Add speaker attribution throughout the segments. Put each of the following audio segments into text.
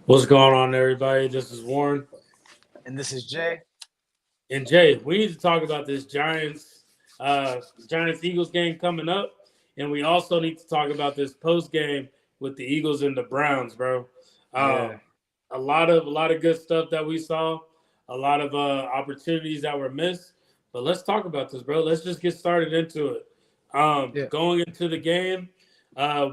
Speaker 1: What's going on, everybody? This is Warren.
Speaker 2: And this is Jay.
Speaker 1: And Jay, we need to talk about this Giants Eagles game coming up. And we also need to talk about this post game with the Eagles and the Browns, bro.
Speaker 2: Yeah.
Speaker 1: Um, a lot of good stuff that we saw, a lot of opportunities that were missed. But let's talk about this, bro. Let's just get started into it.
Speaker 2: Yeah.
Speaker 1: Going into the game,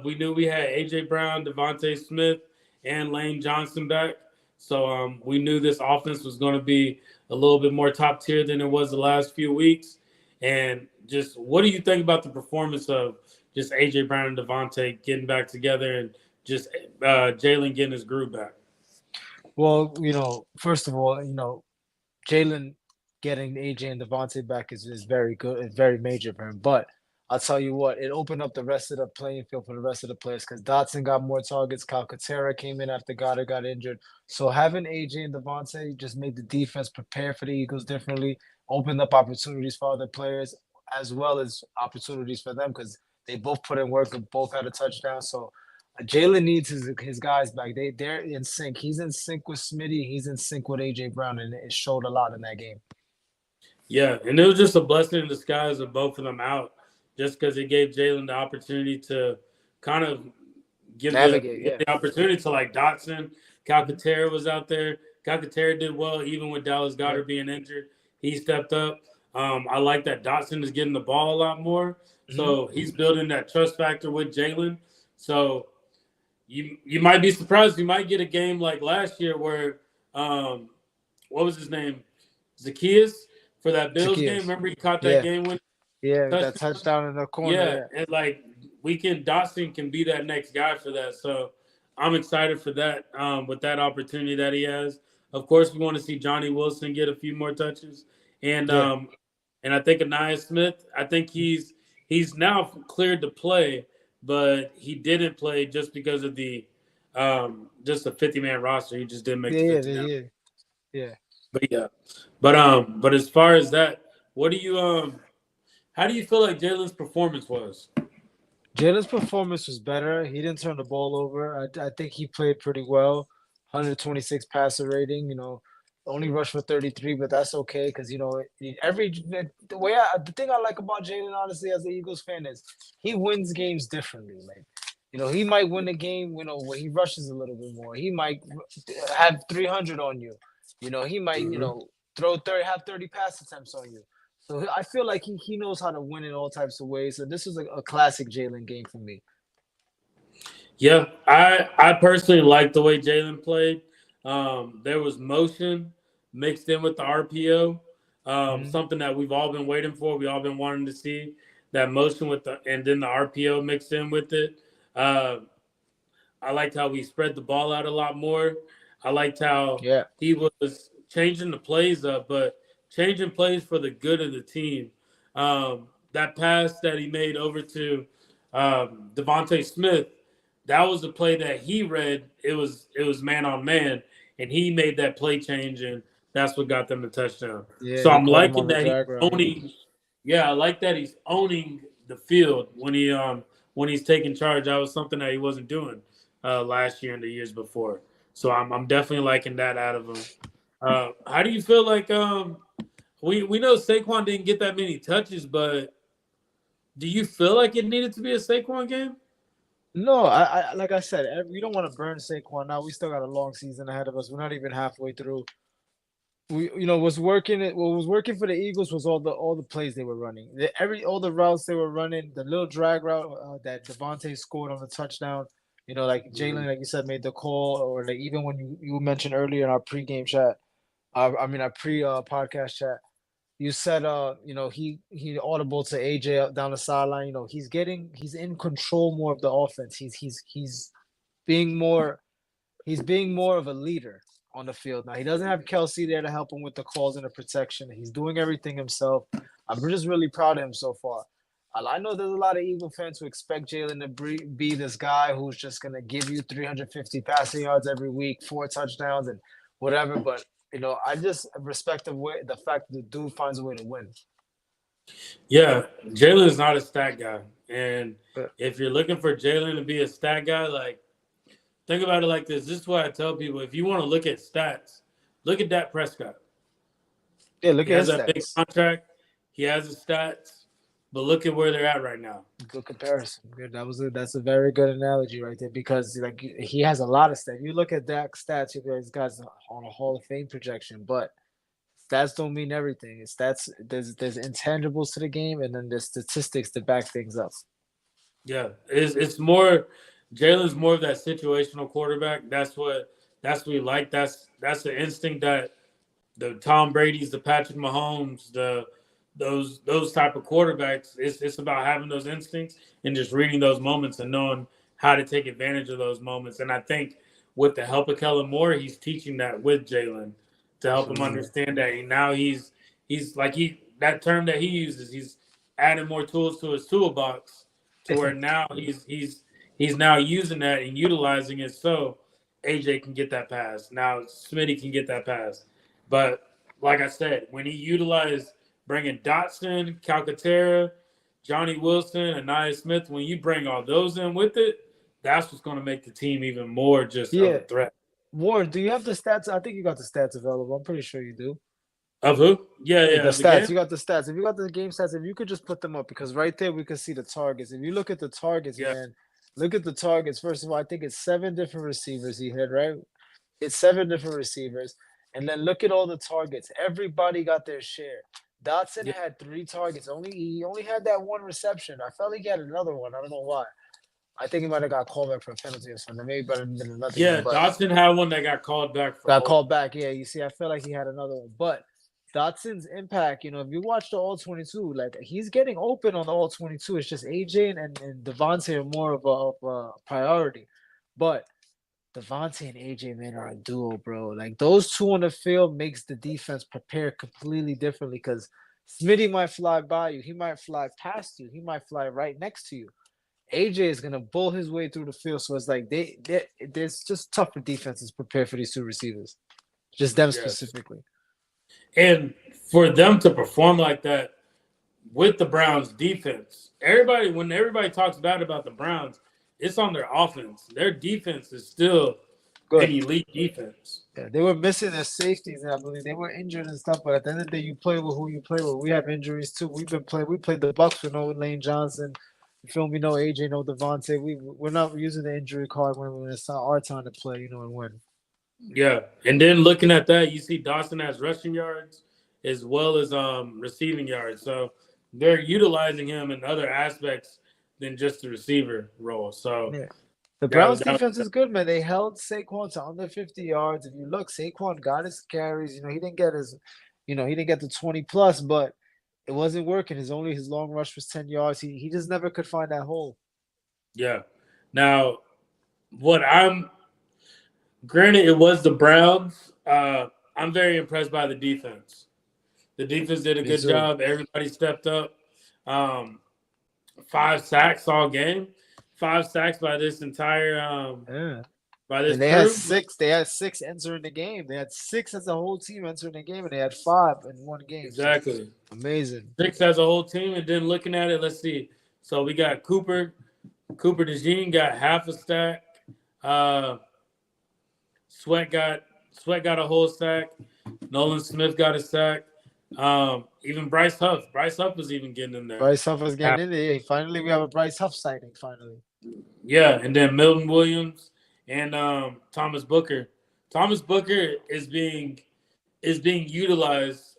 Speaker 1: we knew we had AJ Brown, Devontae Smith, and Lane Johnson back. So we knew this offense was going to be a little bit more top tier than it was the last few weeks. And just what do you think about the performance of just AJ Brown and Devontae getting back together and just Jalen getting his groove back?
Speaker 2: Well, first of all, Jalen getting AJ and Devontae back is very good. It's very major for him. But I'll tell you what, it opened up the rest of the playing field for the rest of the players because Dotson got more targets. Calcaterra came in after Goddard got injured. So having AJ and Devontae just made the defense prepare for the Eagles differently, opened up opportunities for other players as well as opportunities for them because they both put in work and both had a touchdown. So Jalen needs his guys back. They're in sync. He's in sync with Smitty. He's in sync with AJ Brown, and it showed a lot in that game.
Speaker 1: Yeah, and it was just a blessing in disguise of both of them out, just because it gave Jalen the opportunity to kind of
Speaker 2: Navigate,
Speaker 1: give
Speaker 2: yeah.
Speaker 1: the opportunity to like Dotson. Calcaterra was out there. Calcaterra did well, even with Dallas Goddard being injured. He stepped up. I like that Dotson is getting the ball a lot more, so he's building that trust factor with Jalen. So you might be surprised. You might get a game like last year where what was his name? Zacchaeus for that Bills game.
Speaker 2: Zacchaeus.
Speaker 1: Remember he caught that
Speaker 2: Yeah.
Speaker 1: game winning
Speaker 2: Yeah, that
Speaker 1: touchdown?
Speaker 2: touchdown in the corner.
Speaker 1: Yeah,
Speaker 2: Yeah.
Speaker 1: and like Dotson can be that next guy for that. So I'm excited for that with that opportunity that he has. Of course, we want to see Johnny Wilson get a few more touches, and
Speaker 2: Yeah.
Speaker 1: I think Anaya Smith. I think he's now cleared to play, but he didn't play just because of the just a 50-man roster. He just didn't make the 50 man.
Speaker 2: Yeah.
Speaker 1: But yeah, but as far as that, what do you how do you feel like Jalen's performance was?
Speaker 2: Jalen's performance was better. He didn't turn the ball over. I think he played pretty well. 126 passer rating. Only rushed for 33, but that's okay because the thing I like about Jalen, honestly, as an Eagles fan, is he wins games differently. Like, he might win a game, when he rushes a little bit more. He might have 300 on you. He might, have 30 pass attempts on you. So I feel like he knows how to win in all types of ways. So this was a classic Jalen game for me.
Speaker 1: Yeah, I personally like the way Jalen played. There was motion mixed in with the RPO, something that we've all been waiting for. We all been wanting to see that motion and then the RPO mixed in with it. I liked how we spread the ball out a lot more. I liked how he was changing the plays up, but changing plays for the good of the team. That pass that he made over to Devontae Smith, that was a play that he read. It was man on man, and he made that play change, and that's what got them the touchdown.
Speaker 2: Yeah,
Speaker 1: So I'm liking
Speaker 2: the
Speaker 1: that he's owning. Yeah, I like that he's owning the field when he's taking charge. That was something that he wasn't doing last year and the years before. So I'm definitely liking that out of him. How do you feel like we know Saquon didn't get that many touches, but do you feel like it needed to be a Saquon game?
Speaker 2: No, I like I said, we don't want to burn Saquon now. We still got a long season ahead of us. We're not even halfway through. What was working for the Eagles was all the plays they were running. All the routes they were running, the little drag route that Devontae scored on the touchdown. Like Jalen, like you said, made the call, or like even when you mentioned earlier in our pregame chat, our pre podcast chat, you said he audible to AJ down the sideline. He's in control more of the offense. He's being more of a leader on the field now. He doesn't have Kelsey there to help him with the calls and the protection. He's doing everything himself. I'm just really proud of him so far. I know there's a lot of Eagle fans who expect Jalen to be this guy who's just going to give you 350 passing yards every week, 4 touchdowns and whatever. But, I just respect the fact that the dude finds a way to win.
Speaker 1: Yeah, Jalen is not a stat guy. And if you're looking for Jalen to be a stat guy, like think about it like this. This is why I tell people: if you want to look at stats, look at Dak Prescott.
Speaker 2: Yeah, look
Speaker 1: He
Speaker 2: at
Speaker 1: has
Speaker 2: his
Speaker 1: that big
Speaker 2: stats.
Speaker 1: contract. He has his stats, but look at where they're at right now.
Speaker 2: Good comparison. Good. That's a very good analogy right there because like he has a lot of stats. You look at Dak's stats, you guys guys on a Hall of Fame projection, but stats don't mean everything. Stats there's intangibles to the game, and then there's statistics to back things up.
Speaker 1: Yeah, it's more. Jalen's more of that situational quarterback. That's what we like. That's the instinct that the Tom Brady's, the Patrick Mahomes, those type of quarterbacks. It's about having those instincts and just reading those moments and knowing how to take advantage of those moments. And I think with the help of Kellen Moore, he's teaching that with Jalen to help him
Speaker 2: Absolutely.
Speaker 1: understand that. And now he's like that term that he uses. He's adding more tools to his toolbox to where now he's now using that and utilizing it so AJ can get that pass. Now Smitty can get that pass. But like I said, when he utilized bringing Dotson, Calcaterra, Johnny Wilson, and Nia Smith, when you bring all those in with it, that's what's going to make the team even more just of
Speaker 2: Yeah.
Speaker 1: a threat.
Speaker 2: Ward, do you have the stats? I think you got the stats available. I'm pretty sure you do.
Speaker 1: Of who? Yeah,
Speaker 2: Yeah,
Speaker 1: yeah,
Speaker 2: the
Speaker 1: of the
Speaker 2: stats.
Speaker 1: game.
Speaker 2: You got the stats. If you got the game stats, if you could just put them up, because right there we can see the targets. If you look at the targets,
Speaker 1: Yeah,
Speaker 2: man, look at the targets. First of all, I think it's 7 different receivers he hit, right? It's 7 different receivers. And then look at all the targets. Everybody got their share. Dotson
Speaker 1: yeah,
Speaker 2: had 3 targets. He only had that one reception. I felt like he had another one. I don't know why. I think he might have got called back for a penalty or something. Maybe better than another game,
Speaker 1: yeah.
Speaker 2: but
Speaker 1: Dotson had one that got called back for
Speaker 2: got
Speaker 1: hold.
Speaker 2: called back. Yeah, you see, I feel like he had another one. But Dotson's impact, if you watch the all 22, like he's getting open on the all 22. It's just AJ and Devontae are more of a priority. But Devontae and AJ, man, are a duo, bro. Like those two on the field makes the defense prepare completely differently because Smitty might fly by you, he might fly past you, he might fly right next to you. AJ is gonna bull his way through the field, so it's like there's just tougher defenses prepared for these two receivers, just them
Speaker 1: Yes,
Speaker 2: specifically.
Speaker 1: and for them to perform like that with the Browns defense, when everybody talks bad about the Browns, it's on their offense. Their defense is still an
Speaker 2: Good.
Speaker 1: elite defense.
Speaker 2: Yeah, they were missing their safeties, and I believe they were injured and stuff. But at the end of the day, you play with who you play with. We have injuries too. We played the Bucks with no Lane Johnson. You feel me? No AJ, no Devontae. We're not using the injury card when it's not our time to play, and win.
Speaker 1: Yeah, and then looking at that, you see Dawson has rushing yards as well as receiving yards. So they're utilizing him in other aspects than just the receiver role. So
Speaker 2: Yeah. The
Speaker 1: that
Speaker 2: Browns
Speaker 1: was that.
Speaker 2: defense is good, man. They held Saquon to under 50 yards. If you look, Saquon got his carries. He didn't get the 20 plus, but it wasn't working. His long rush was 10 yards. He just never could find that hole.
Speaker 1: Yeah. Now, what I'm granted, it was the Browns. I'm very impressed by the defense. The defense did a
Speaker 2: Me
Speaker 1: good
Speaker 2: too.
Speaker 1: job. Everybody stepped up. Um, 5 sacks all game. 5 sacks by this entire
Speaker 2: Yeah.
Speaker 1: by this
Speaker 2: And they had
Speaker 1: crew.
Speaker 2: six. They had six entering the game. They had six as a whole team entering the game, and they had five in one game. So
Speaker 1: Exactly.
Speaker 2: amazing.
Speaker 1: 6 as a whole team, and then looking at it, let's see. So we got Cooper DeJean got half a stack. Uh, Sweat got Sweat got a whole stack. Nolan Smith got a stack. Even Bryce Huff. Bryce Huff was even getting in there.
Speaker 2: Bryce Huff is getting in there. Finally, we have a Bryce Huff sighting. Finally.
Speaker 1: Yeah, and then Milton Williams and Thomas Booker. Thomas Booker is being utilized.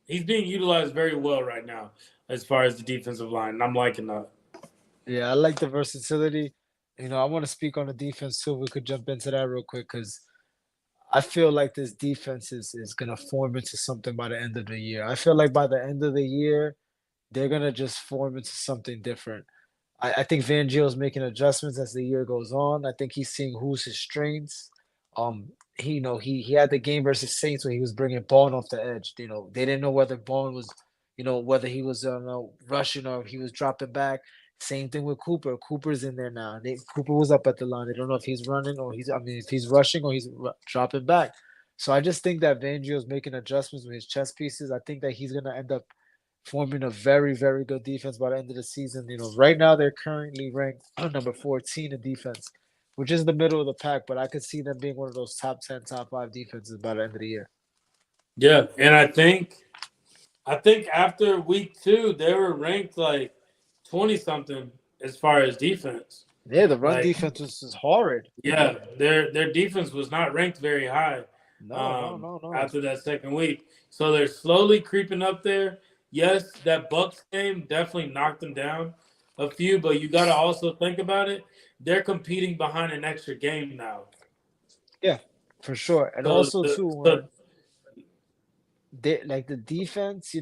Speaker 1: He's being utilized very well right now as far as the defensive line. And I'm liking that.
Speaker 2: Yeah, I like the versatility. I want to speak on the defense too. We could jump into that real quick because I feel like this defense is gonna form into something by the end of the year. I feel like by the end of the year, they're gonna just form into something different. I think Van Gio's making adjustments as the year goes on. I think he's seeing who's his strengths. He had the game versus Saints where he was bringing Bond off the edge. They didn't know whether Bond was, whether he was rushing or if he was dropping back. Same thing with Cooper. Cooper's in there now. Cooper was up at the line. They don't know if he's running or if he's rushing or he's dropping back. So I just think that Van Gio's making adjustments with his chess pieces. I think that he's gonna end up forming a very, very good defense by the end of the season. Right now they're currently ranked number 14 in defense. which is the middle of the pack. But I could see them being one of those top 10, top 5 defenses by the end of the year.
Speaker 1: Yeah, and I think after week 2 they were ranked like 20 something as far as defense.
Speaker 2: Yeah, the run
Speaker 1: Like
Speaker 2: defense was horrid.
Speaker 1: yeah, their defense was not ranked very high
Speaker 2: No, no, no, no.
Speaker 1: after that second week. So they're slowly creeping up there. Yes, that Bucks game definitely knocked them down a few, but you got to also think about it. They're competing behind an extra game now.
Speaker 2: Yeah, for sure. And
Speaker 1: So,
Speaker 2: also too,
Speaker 1: so
Speaker 2: when they like the defense,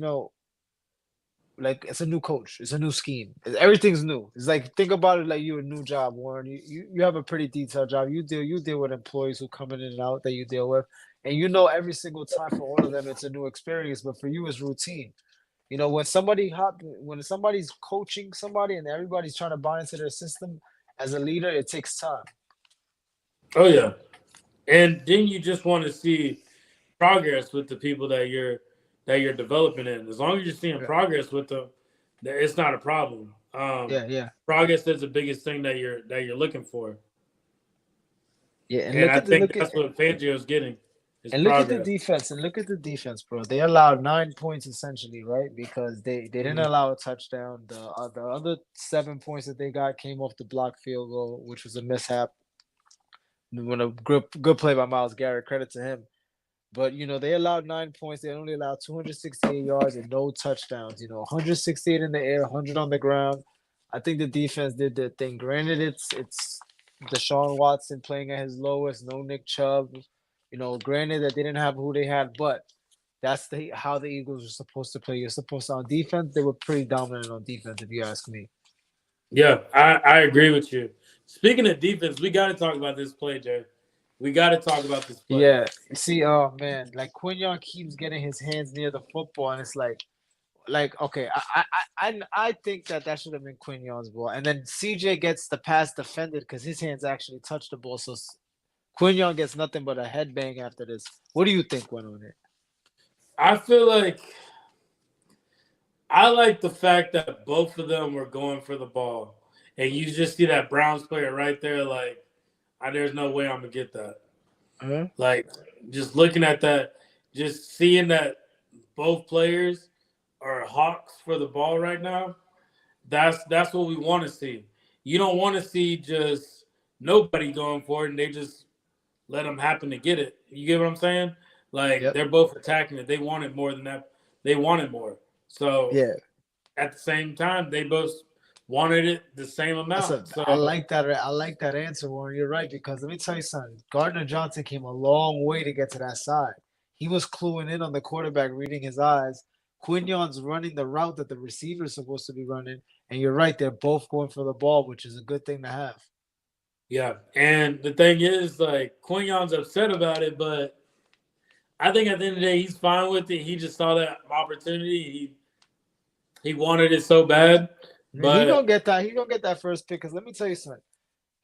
Speaker 2: like it's a new coach, it's a new scheme, everything's new. It's like think about it like you a new job, Warren. You have a pretty detailed job. You deal with employees who come in and out that you deal with, and every single time for all of them it's a new experience. But for you, it's routine. When somebody's coaching somebody and everybody's trying to buy into their system as a leader, it takes time.
Speaker 1: oh yeah, and then you just want to see progress with the people that you're developing in. As long as you're seeing
Speaker 2: Yeah,
Speaker 1: progress with them, it's not a problem.
Speaker 2: yeah, yeah,
Speaker 1: Progress is the biggest thing that you're looking for,
Speaker 2: yeah. And
Speaker 1: and
Speaker 2: look
Speaker 1: I
Speaker 2: at the
Speaker 1: think
Speaker 2: look at
Speaker 1: that's what Fangio's getting is
Speaker 2: And look at the
Speaker 1: progress.
Speaker 2: defense, and look at the defense, bro. They allowed 9 points essentially, right? Because they didn't
Speaker 1: Mhm.
Speaker 2: allow a touchdown. The other 7 points that they got came off the block field goal, which was a mishap. When a good play by Myles Garrett, credit to him. But they allowed 9 points. They only allowed 268 yards and no touchdowns. 168 in the air, 100 on the ground. I think the defense did their thing. Granted, it's Deshaun Watson playing at his lowest. No Nick Chubb. Granted that they didn't have who they had, but that's how the Eagles were supposed to play. You're supposed to on defense. They were pretty dominant on defense, if you ask me.
Speaker 1: Yeah, I agree with you. Speaking of defense, we got to talk about this play, Jay. We got to talk about this play.
Speaker 2: Yeah, see, oh man, like Quinion keeps getting his hands near the football, and it's like okay, I think that should have been Quinion's ball, and then CJ gets the pass defended because his hands actually touched the ball, so Quinion gets nothing but a headbang after this. What do you think went on it?
Speaker 1: I feel like I like the fact that both of them were going for the ball, and you just see that Browns player right there, like, there's no way I'm gonna get that.
Speaker 2: Huh?
Speaker 1: Like, just looking at that, just seeing that both players are hawks for the ball right now. That's what we want to see. You don't want to see just nobody going for it and they just let them happen to get it. You get what I'm saying? Like
Speaker 2: Yep.
Speaker 1: they're both attacking it. They wanted more than that. They wanted more. So
Speaker 2: Yeah.
Speaker 1: at the same time, they both wanted it the same amount.
Speaker 2: I
Speaker 1: So
Speaker 2: like that. I like that answer, Warren. You're right because let me tell you something. Gardner Johnson came a long way to get to that side. He was cluing in on the quarterback, reading his eyes. Quinion's running the route that the receiver's supposed to be running, and you're right. They're both going for the ball, which is a good thing to have.
Speaker 1: yeah, and the thing is, like Quignon's upset about it, but I think at the end of the day, he's fine with it. He just saw that opportunity. He wanted it so bad,
Speaker 2: He gonna
Speaker 1: but
Speaker 2: get that. He gonna get that first pick. Because let me tell you something.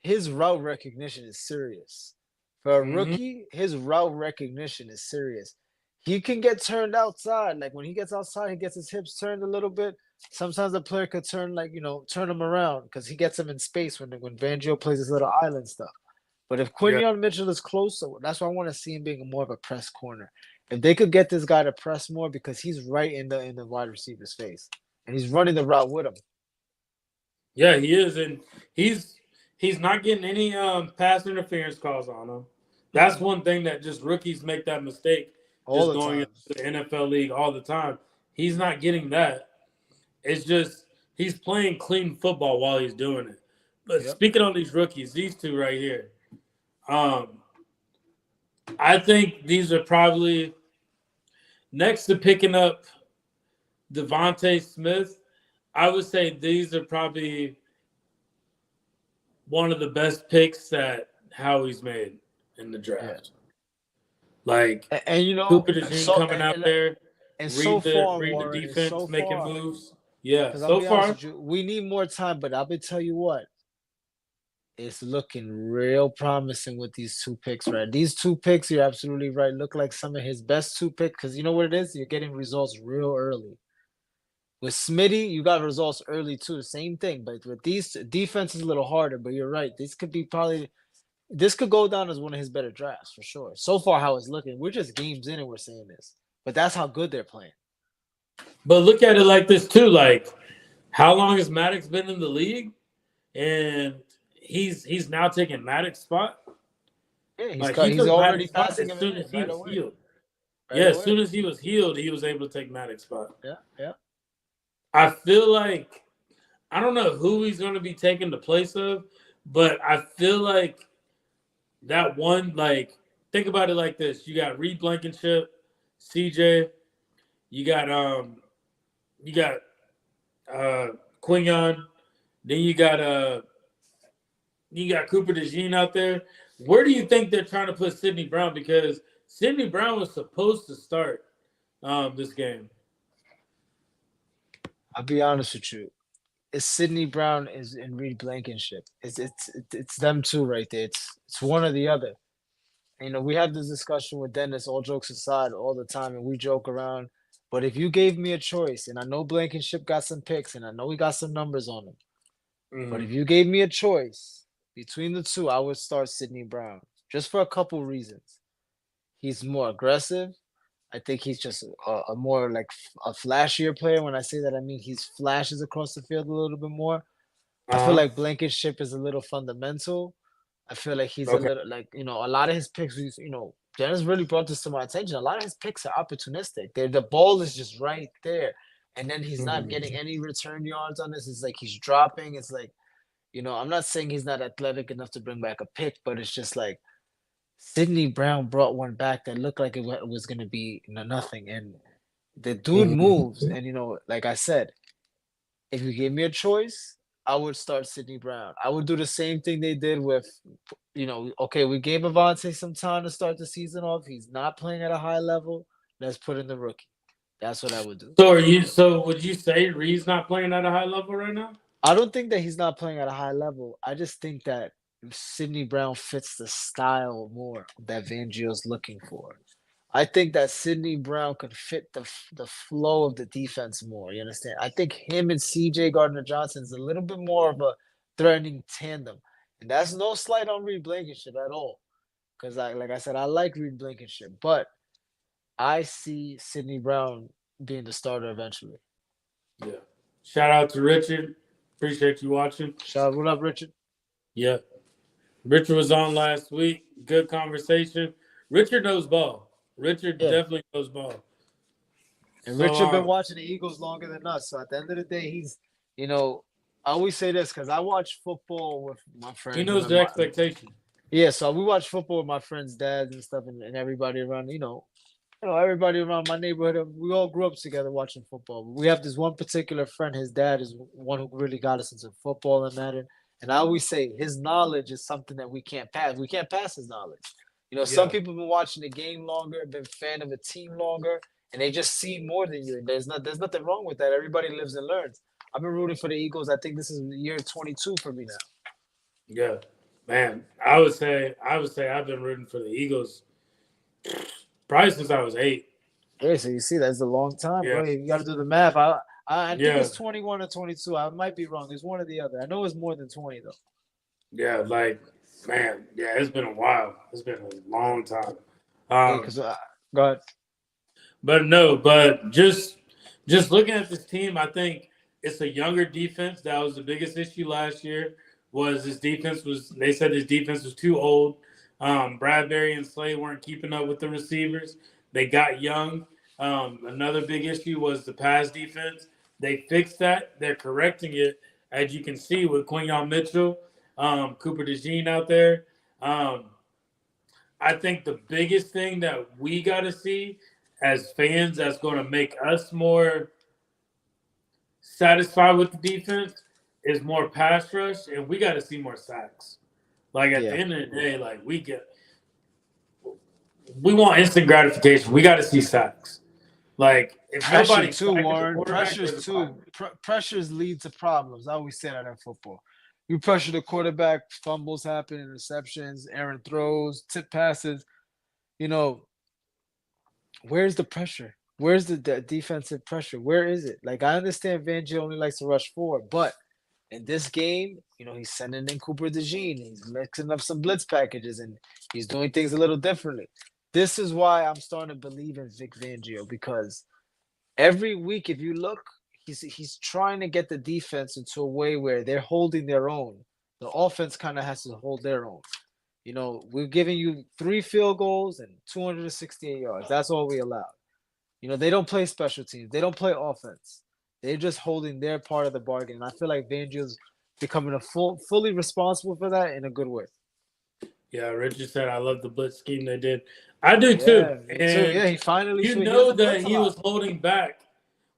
Speaker 2: His route recognition is serious. For a
Speaker 1: mhm,
Speaker 2: rookie, his route recognition is serious. He can get turned outside. Like when he gets outside, he gets his hips turned a little bit. Sometimes the player could turn him around because he gets him in space when Fangio plays his little island stuff. But if
Speaker 1: yeah,
Speaker 2: Quinion Mitchell is closer, that's why I want to see him being more of a press corner. If they could get this guy to press more because he's right in the wide receiver's face and he's running the route with him.
Speaker 1: yeah, he is, and he's not getting any pass interference calls on him. That's
Speaker 2: Mm-mm.
Speaker 1: one thing that just rookies make that mistake,
Speaker 2: All
Speaker 1: just
Speaker 2: the
Speaker 1: going into
Speaker 2: time.
Speaker 1: the NFL league all the time. He's not getting that. It's just he's playing clean football while he's doing it. But
Speaker 2: Yep.
Speaker 1: speaking on these rookies, these two right here, um, I think these are probably next to picking up Devontae Smith. I would say these are probably one of the best picks that Howie's made in the
Speaker 2: Yeah.
Speaker 1: draft. Like
Speaker 2: And
Speaker 1: Cooper DeJean
Speaker 2: so
Speaker 1: coming out there,
Speaker 2: and so
Speaker 1: reading the
Speaker 2: far,
Speaker 1: reading the
Speaker 2: Warren, and
Speaker 1: defense,
Speaker 2: so
Speaker 1: making
Speaker 2: far,
Speaker 1: moves. Yeah,
Speaker 2: because I'll
Speaker 1: so
Speaker 2: be honest
Speaker 1: far,
Speaker 2: with you, we need more time, but I'll be tell you what, it's looking real promising with these two picks, right? These two picks, you're absolutely right, look like some of his best two picks, because you know what it is? You're getting results real early. With Smitty, you got results early too, same thing. But with these defense is a little harder, but you're right. This could be probably This could go down as one of his better drafts for sure. So far, how it's looking, we're just games in and we're saying this, but that's how good they're playing.
Speaker 1: But look at it like this too. Like, how long has Maddox been in the league? And he's now taking Maddox's spot.
Speaker 2: Yeah,
Speaker 1: Like he
Speaker 2: he's
Speaker 1: took
Speaker 2: already
Speaker 1: Maddox's spot
Speaker 2: passing
Speaker 1: as
Speaker 2: him
Speaker 1: soon as
Speaker 2: in
Speaker 1: he
Speaker 2: right
Speaker 1: was
Speaker 2: away,
Speaker 1: healed.
Speaker 2: right
Speaker 1: Yeah, as
Speaker 2: away.
Speaker 1: soon as he was healed, he was able to take Maddox's spot.
Speaker 2: Yeah, yeah.
Speaker 1: I feel like I don't know who he's going to be taking the place of, but I feel like that one, like, think about it like this: you got Reed Blankenship, CJ, you got you got uh Quinion, then you got Cooper DeJean out there. Where do you think they're trying to put Sidney Brown? Because Sidney Brown was supposed to start this game.
Speaker 2: I'll be honest with you. It's Sidney Brown is and Reed Blankenship. It's them two right there. It's one or the other. You know, we have this discussion with Dennis, all jokes aside, all the time, and we joke around. But if you gave me a choice, and I know Blankenship got some picks, and I know we got some numbers on him, but if
Speaker 1: Mm-hmm.
Speaker 2: you gave me a choice between the two, I would start Sidney Brown just for a couple reasons. He's more aggressive. I think he's just a more like a flashier player. When I say that, I mean he's flashes across the field a little bit more. I feel
Speaker 1: Uh huh.
Speaker 2: like Blankenship is a little fundamental. I feel like he's a
Speaker 1: Okay.
Speaker 2: little like a lot of his picks. Dennis really brought this to my attention. A lot of his picks are opportunistic. The ball is just right there, and then he's not getting
Speaker 1: Mm-hmm.
Speaker 2: any return yards on this. It's like he's dropping. It's like I'm not saying he's not athletic enough to bring back a pick, but it's just like Sidney Brown brought one back that looked like it was going to be nothing, and the dude
Speaker 1: Mm-hmm.
Speaker 2: moves. And like I said, if you gave me a choice, I would start Sidney Brown. I would do the same thing they did with, okay, we gave Avante some time to start the season off. He's not playing at a high level. Let's put in the rookie. That's what I would do.
Speaker 1: So are you? So would you say Reed's not playing at a high level right now?
Speaker 2: I don't think that he's not playing at a high level. I just think that Sidney Brown fits the style more that Fangio's looking for. I think that Sidney Brown could fit the flow of the defense more. You understand? I think him and CJ Gardner Johnson is a little bit more of a threatening tandem. And that's no slight on Reed Blankenship at all. Because like I said, I like Reed Blankenship, but I see Sidney Brown being the starter eventually.
Speaker 1: Yeah. Shout out to Richard. Appreciate you watching.
Speaker 2: Shout out, what up, Richard?
Speaker 1: Yeah. Richard was on last week. Good conversation. Richard knows ball. Richard
Speaker 2: Yeah.
Speaker 1: definitely knows ball.
Speaker 2: And
Speaker 1: So
Speaker 2: Richard been watching the Eagles longer than us. So at the end of the day, you know, I always say this because I watch football with my
Speaker 1: he
Speaker 2: friends and
Speaker 1: knows the expectation.
Speaker 2: yeah. So we watch football with my friends' dads and stuff, and everybody around. Everybody around my neighborhood. We all grew up together watching football. We have this one particular friend. His dad is one who really got us into football and that. And I always say his knowledge is something that we can't pass. We can't pass his knowledge. Some
Speaker 1: Yeah.
Speaker 2: people have been watching the game longer, been fan of a team longer, and they just see more than you. And there's nothing wrong with that. Everybody lives and learns. I've been rooting for the Eagles. I think this is year 22 for me now.
Speaker 1: Yeah. Man, I would say I've been rooting for the Eagles probably since I was 8.
Speaker 2: Yeah, so you see, that's a long time,
Speaker 1: Yeah.
Speaker 2: bro. You got to do the math. I think
Speaker 1: Yeah.
Speaker 2: it's 21 or 22. I might be wrong. It's one or the other. I know it's more than 20 though.
Speaker 1: Yeah. Like, man, yeah, it's been a while. It's been a long time.
Speaker 2: Yeah,
Speaker 1: Um,
Speaker 2: because go ahead.
Speaker 1: but no, but just looking at this team, I think it's a younger defense. That was the biggest issue last year. Was this defense was they said this defense was too old. Bradbury and Slay weren't keeping up with the receivers. They got young. Another big issue was the pass defense. They fixed that. They're correcting it, as you can see with Quinion Mitchell, Cooper DeJean out there. Um, I think the biggest thing that we got to see as fans that's going to make us more satisfied with the defense is more pass rush, and we got to see more sacks. Like at the
Speaker 2: Yeah,
Speaker 1: end of the day, like we want instant gratification. We got to see sacks. Like if
Speaker 2: pressure
Speaker 1: nobody's
Speaker 2: too,
Speaker 1: sacking the
Speaker 2: Warren.
Speaker 1: quarterback,
Speaker 2: Pressures
Speaker 1: there's a problem.
Speaker 2: too. Pressures lead to problems. I always say that in football. You pressure the quarterback, fumbles happen, interceptions, errant throws, tip passes. You know, where's the pressure? Where's the defensive pressure? Where is it? Like I understand Van Gio only likes to rush forward, but In this game, he's sending in Cooper DeJean. He's mixing up some blitz packages, and he's doing things a little differently. This is why I'm starting to believe in Vic Fangio, because every week, if you look, he's trying to get the defense into a way where they're holding their own. The offense kind of has to hold their own. We're giving you 3 field goals and 268 yards. That's all we allow. They don't play special teams. They don't play offense. They're just holding their part of the bargain. And I feel like Fangio's becoming fully responsible for that in a good way.
Speaker 1: Yeah, Richard said, I love the blitz scheme they did. I do too.
Speaker 2: Yeah, me too.
Speaker 1: And
Speaker 2: Yeah, he finally
Speaker 1: that he was holding back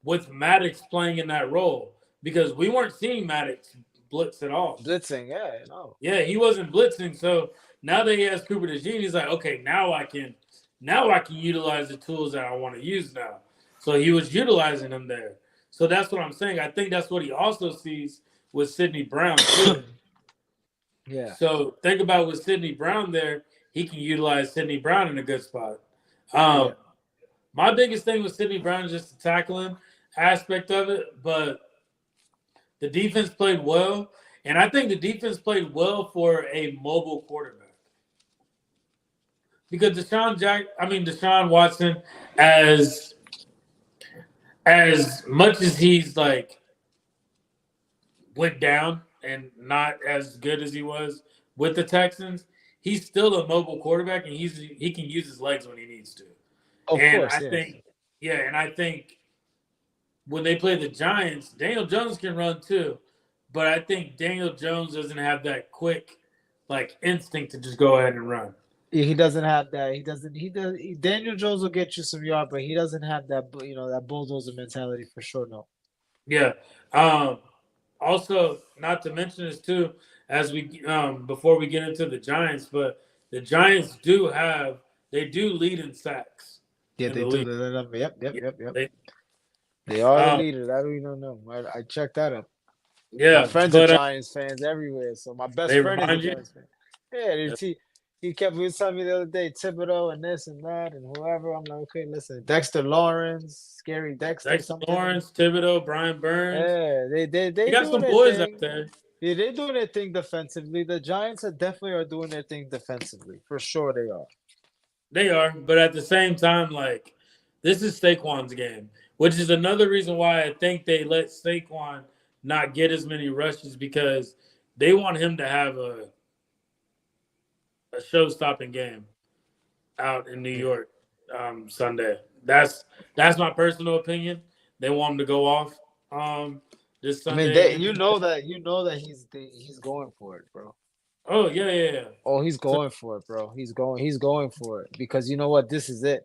Speaker 1: with Maddox playing in that role because we weren't seeing Maddox blitz at all.
Speaker 2: Blitzing, yeah, no.
Speaker 1: Yeah, he wasn't blitzing. So now that he has Cooper DeJean, he's like, okay, now I can utilize the tools that I want to use now. So he was utilizing them there. So that's what I'm saying. I think that's what he also sees with Sidney Brown too.
Speaker 2: Yeah.
Speaker 1: So think about with Sidney Brown there, he can utilize Sidney Brown in a good spot. My biggest thing with Sidney Brown is just the tackling aspect of it, but the defense played well, and I think the defense played well for a mobile quarterback. Because Deshaun Watson, as much as he's like went down and not as good as he was with the Texans, he's still a mobile quarterback, and he can use his legs when he needs to.
Speaker 2: Of course,
Speaker 1: I think when they play the Giants, Daniel Jones can run too, but I think Daniel Jones doesn't have that quick, instinct to just go ahead and run.
Speaker 2: He doesn't have that. He doesn't. Daniel Jones will get you some yards, but he doesn't have that. That bulldozer mentality for sure. No.
Speaker 1: Yeah. Also, not to mention this too, as we before we get into the Giants, but the Giants do lead in sacks.
Speaker 2: Yeah, they do. Yep. They are the leader. That we don't know. I checked that up.
Speaker 1: Yeah,
Speaker 2: my friends are Giants fans everywhere. So my best friend is a Giants fan. Yeah, he was telling me the other day, Thibodeau and this and that and whoever. I'm like, okay, listen, Dexter Lawrence, Scary Dexter
Speaker 1: Lawrence, Thibodeau, Brian Burns.
Speaker 2: Yeah, they
Speaker 1: got some boys out there.
Speaker 2: Yeah, they're doing their thing defensively. The Giants definitely are doing their thing defensively. For sure they are.
Speaker 1: They are, but at the same time, this is Saquon's game, which is another reason why I think they let Saquon not get as many rushes, because they want him to have a show-stopping game out in New York Sunday. That's my personal opinion. They want him to go off this Sunday.
Speaker 2: I mean, you know that he's going for it, bro.
Speaker 1: Oh yeah.
Speaker 2: Oh, he's going for it, bro. He's going for it, because you know what? This is it.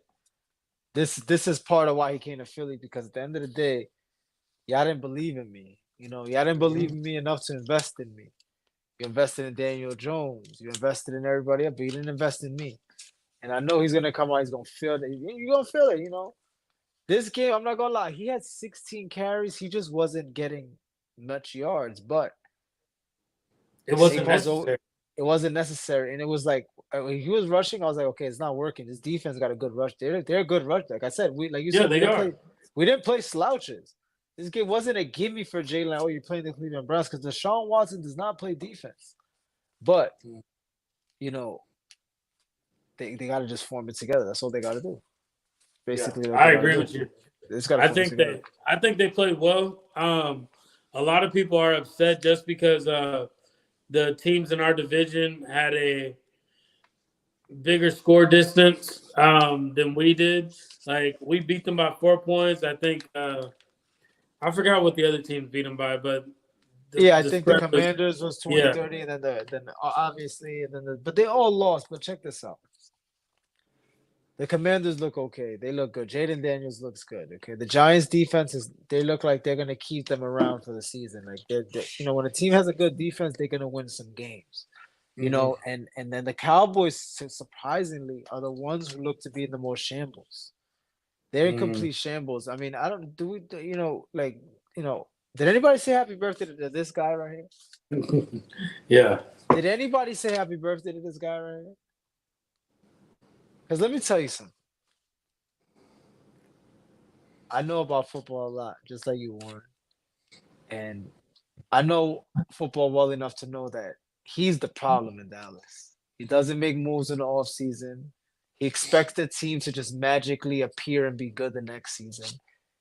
Speaker 2: This is part of why he came to Philly, because at the end of the day, y'all didn't believe in me. Y'all didn't believe in me enough to invest in me. You invested in Daniel Jones. You invested in everybody else, but you didn't invest in me. And I know he's going to come out. He's going to feel it. You're going to feel it, This game, I'm not going to lie. He had 16 carries. He just wasn't getting much yards, but
Speaker 1: it wasn't necessary.
Speaker 2: It wasn't necessary. And it was like, when he was rushing, I was like, okay, it's not working. This defense got a good rush. They're a good rush. Like I said, we didn't play slouches. This game wasn't a gimme for Jalen. Oh, you're playing the Cleveland Browns, because Deshaun Watson does not play defense. But, they got to just form it together. That's all they got to do. Basically,
Speaker 1: I agree with you. I think they played well. A lot of people are upset just because the teams in our division had a bigger score distance than we did. We beat them by 4 points. I think. I forgot what the other teams beat them by, but
Speaker 2: I think the Commanders was 20-30, and then obviously, but they all lost. But check this out: the Commanders look okay. They look good. Jaden Daniels looks good. Okay, the Giants' defense they look like they're gonna keep them around for the season. When a team has a good defense, they're gonna win some games. And then the Cowboys, surprisingly, are the ones who look to be in the most shambles. They're in complete shambles. I mean, did anybody say happy birthday to this guy right
Speaker 1: here? Yeah.
Speaker 2: Did anybody say happy birthday to this guy right here? Because let me tell you something. I know about football a lot, just like you, Warren. And I know football well enough to know that he's the problem in Dallas. He doesn't make moves in the offseason. He expects the team to just magically appear and be good the next season.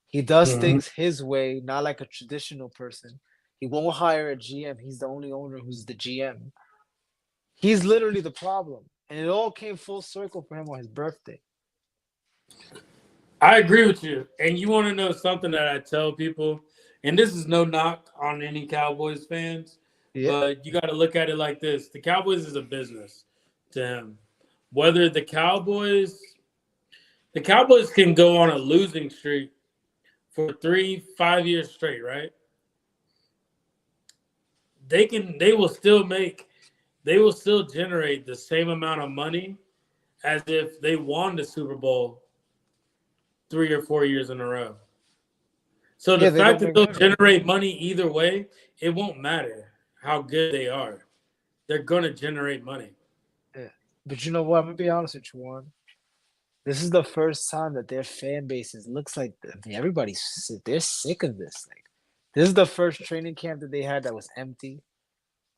Speaker 2: He does
Speaker 1: Mhm.
Speaker 2: things his way, not like a traditional person. He won't hire a GM. He's the only owner who's the GM. He's literally the problem. And it all came full circle for him on his birthday.
Speaker 1: I agree with you. And you want to know something that I tell people, and this is no knock on any Cowboys fans,
Speaker 2: Yeah.
Speaker 1: but you got to look at it like this: the Cowboys is a business to him. Whether the Cowboys can go on a losing streak for 3, 5 years straight, right? They will still generate the same amount of money as if they won the Super Bowl 3 or 4 years in a row. So the
Speaker 2: Yeah, they
Speaker 1: fact
Speaker 2: don't
Speaker 1: that
Speaker 2: make
Speaker 1: they'll
Speaker 2: money.
Speaker 1: generate money either way, it won't matter how good they are. They're going to generate money.
Speaker 2: Yeah. But you know what? I'm gonna be honest with you, Juan. This is the first time that their fan bases looks like they're sick of this. Like this is the first training camp that they had that was empty.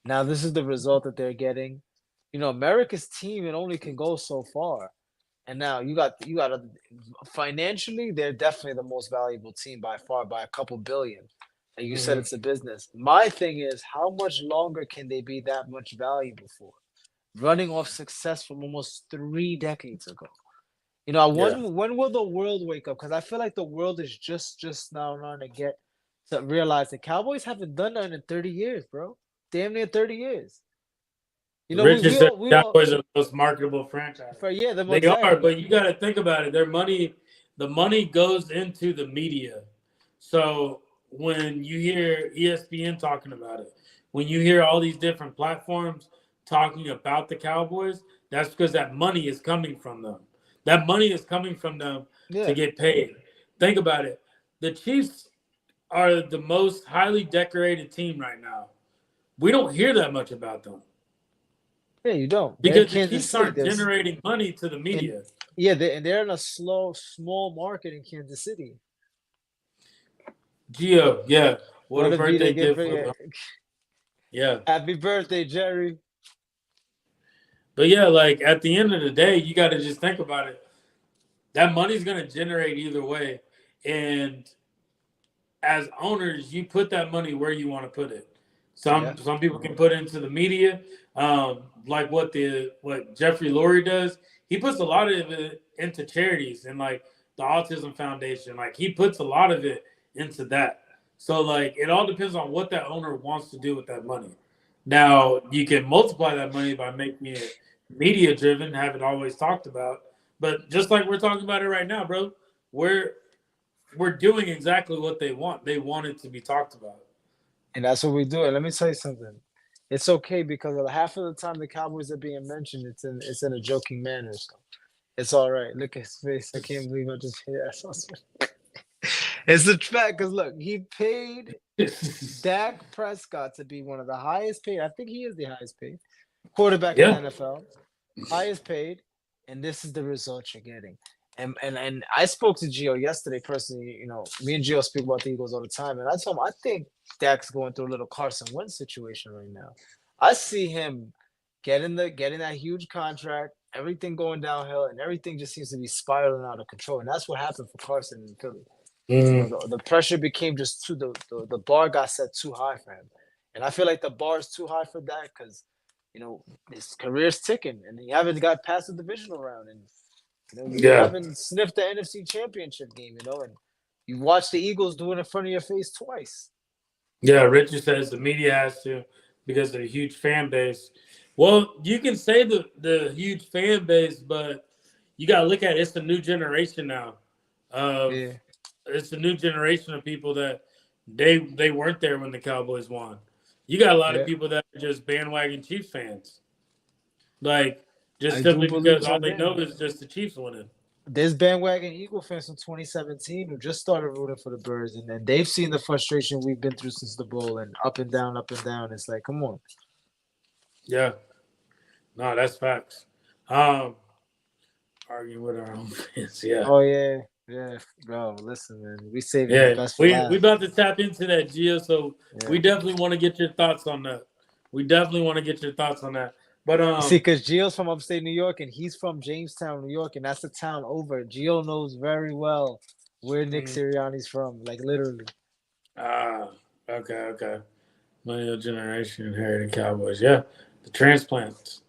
Speaker 2: Now this is the result that they're getting. You know, America's team it only can go so far. And now you got a financially, they're definitely the most valuable team by far by a couple billion. And you said
Speaker 1: Mm-hmm.
Speaker 2: it's a business. My thing is, how much longer can they be that much valuable for? Running off success from almost 3 decades ago. You know, I
Speaker 1: Yeah.
Speaker 2: wonder when will the world wake up? Because I feel like the world is just now starting to get to realize the Cowboys haven't done that in 30 years, bro. Damn near 30 years. You know,
Speaker 1: Richard said
Speaker 2: we
Speaker 1: the
Speaker 2: all
Speaker 1: Cowboys are the most marketable franchise.
Speaker 2: for yeah, them
Speaker 1: They are,
Speaker 2: exactly.
Speaker 1: but you got to think about it. The money goes into the media. So when you hear ESPN talking about it, when you hear all these different platforms talking about the Cowboys, that's because that money is coming from them. That money is coming from them to
Speaker 2: Yeah.
Speaker 1: get paid. Think about it. The Chiefs are the most highly decorated team right now. We don't hear that much about them
Speaker 2: Yeah, you don't. They're in
Speaker 1: because the
Speaker 2: Kansas
Speaker 1: Chiefs
Speaker 2: City.
Speaker 1: aren't generating money to the
Speaker 2: And
Speaker 1: media.
Speaker 2: yeah, they're in a small market in Kansas City.
Speaker 1: Gio, yeah. What a
Speaker 2: What a B they
Speaker 1: birthday
Speaker 2: get
Speaker 1: gift
Speaker 2: for
Speaker 1: for
Speaker 2: yeah.
Speaker 1: them. Yeah.
Speaker 2: Happy birthday, Jerry.
Speaker 1: But yeah, like at the end of the day, you got to just think about it. That money's going to generate either way. And as owners, you put that money where you want to put it.
Speaker 2: Yeah.
Speaker 1: Some people can put it into the media, like what Jeffrey Lurie does. He puts a lot of it into charities and like the Autism Foundation. Like he puts a lot of it into that. So like it all depends on what that owner wants to do with that money. Now you can multiply that money by making it media driven, have it always talked about. But just like we're talking about it right now, bro, we're we're doing exactly what they want. They want it to be talked about.
Speaker 2: And that's what we do. And let me tell you something. It's okay because half of the time the Cowboys are being mentioned, it's in a joking manner. So it's all right. Look at his face. I can't believe I just hit that. It's a fact because look, he paid Dak Prescott to be one of the highest paid. I think he is the highest paid quarterback in the
Speaker 1: Yeah,
Speaker 2: NFL, highest paid, and this is the result you're getting. And I spoke to Gio yesterday personally. You know, me and Gio speak about the Eagles all the time, and I told him I think Dak's going through a little Carson Wentz situation right now. I see him getting that huge contract, everything going downhill, and everything just seems to be spiraling out of control. And that's what happened for Carson in Philly. You know,
Speaker 1: mm-hmm.
Speaker 2: the pressure became just too the bar got set too high for him. And I feel like the bar is too high for that because, you know, his career's ticking and you haven't got past the divisional round and you know, you
Speaker 1: Yeah,
Speaker 2: haven't sniffed the NFC championship game, you know, and you watched the Eagles do it in front of your face twice.
Speaker 1: yeah. Richard says the media has to because of the huge fan base. Well, you can say the huge fan base, but you got to look at it. It's the new generation now. Of
Speaker 2: Yeah.
Speaker 1: It's the new generation of people that they weren't there when the Cowboys won. You got a lot of
Speaker 2: Yeah.
Speaker 1: people that are just bandwagon Chiefs fans, like just
Speaker 2: I do
Speaker 1: simply
Speaker 2: believe
Speaker 1: because all
Speaker 2: so
Speaker 1: they know
Speaker 2: again.
Speaker 1: is just the Chiefs winning.
Speaker 2: There's bandwagon Eagle fans from 2017 who just started rooting for the Birds, and then they've seen the frustration we've been through since the bowl, and up and down, up and down. It's like, come on.
Speaker 1: Yeah, no, that's facts. Um, arguing with our own fans. Yeah,
Speaker 2: Oh yeah. Yeah, bro. Listen, man. We saving the
Speaker 1: Yeah,
Speaker 2: best for
Speaker 1: we
Speaker 2: last.
Speaker 1: about to tap into that, Gio. So
Speaker 2: Yeah.
Speaker 1: we definitely want to get your thoughts on that. We definitely want to get your thoughts on that. But
Speaker 2: See, because Gio's from upstate New York and he's from Jamestown, New York, and that's the town over. Gio knows very well where Nick
Speaker 1: mm,
Speaker 2: Sirianni's from, like literally.
Speaker 1: ah, okay. Millennial generation inherited Cowboys. Yeah, the transplants.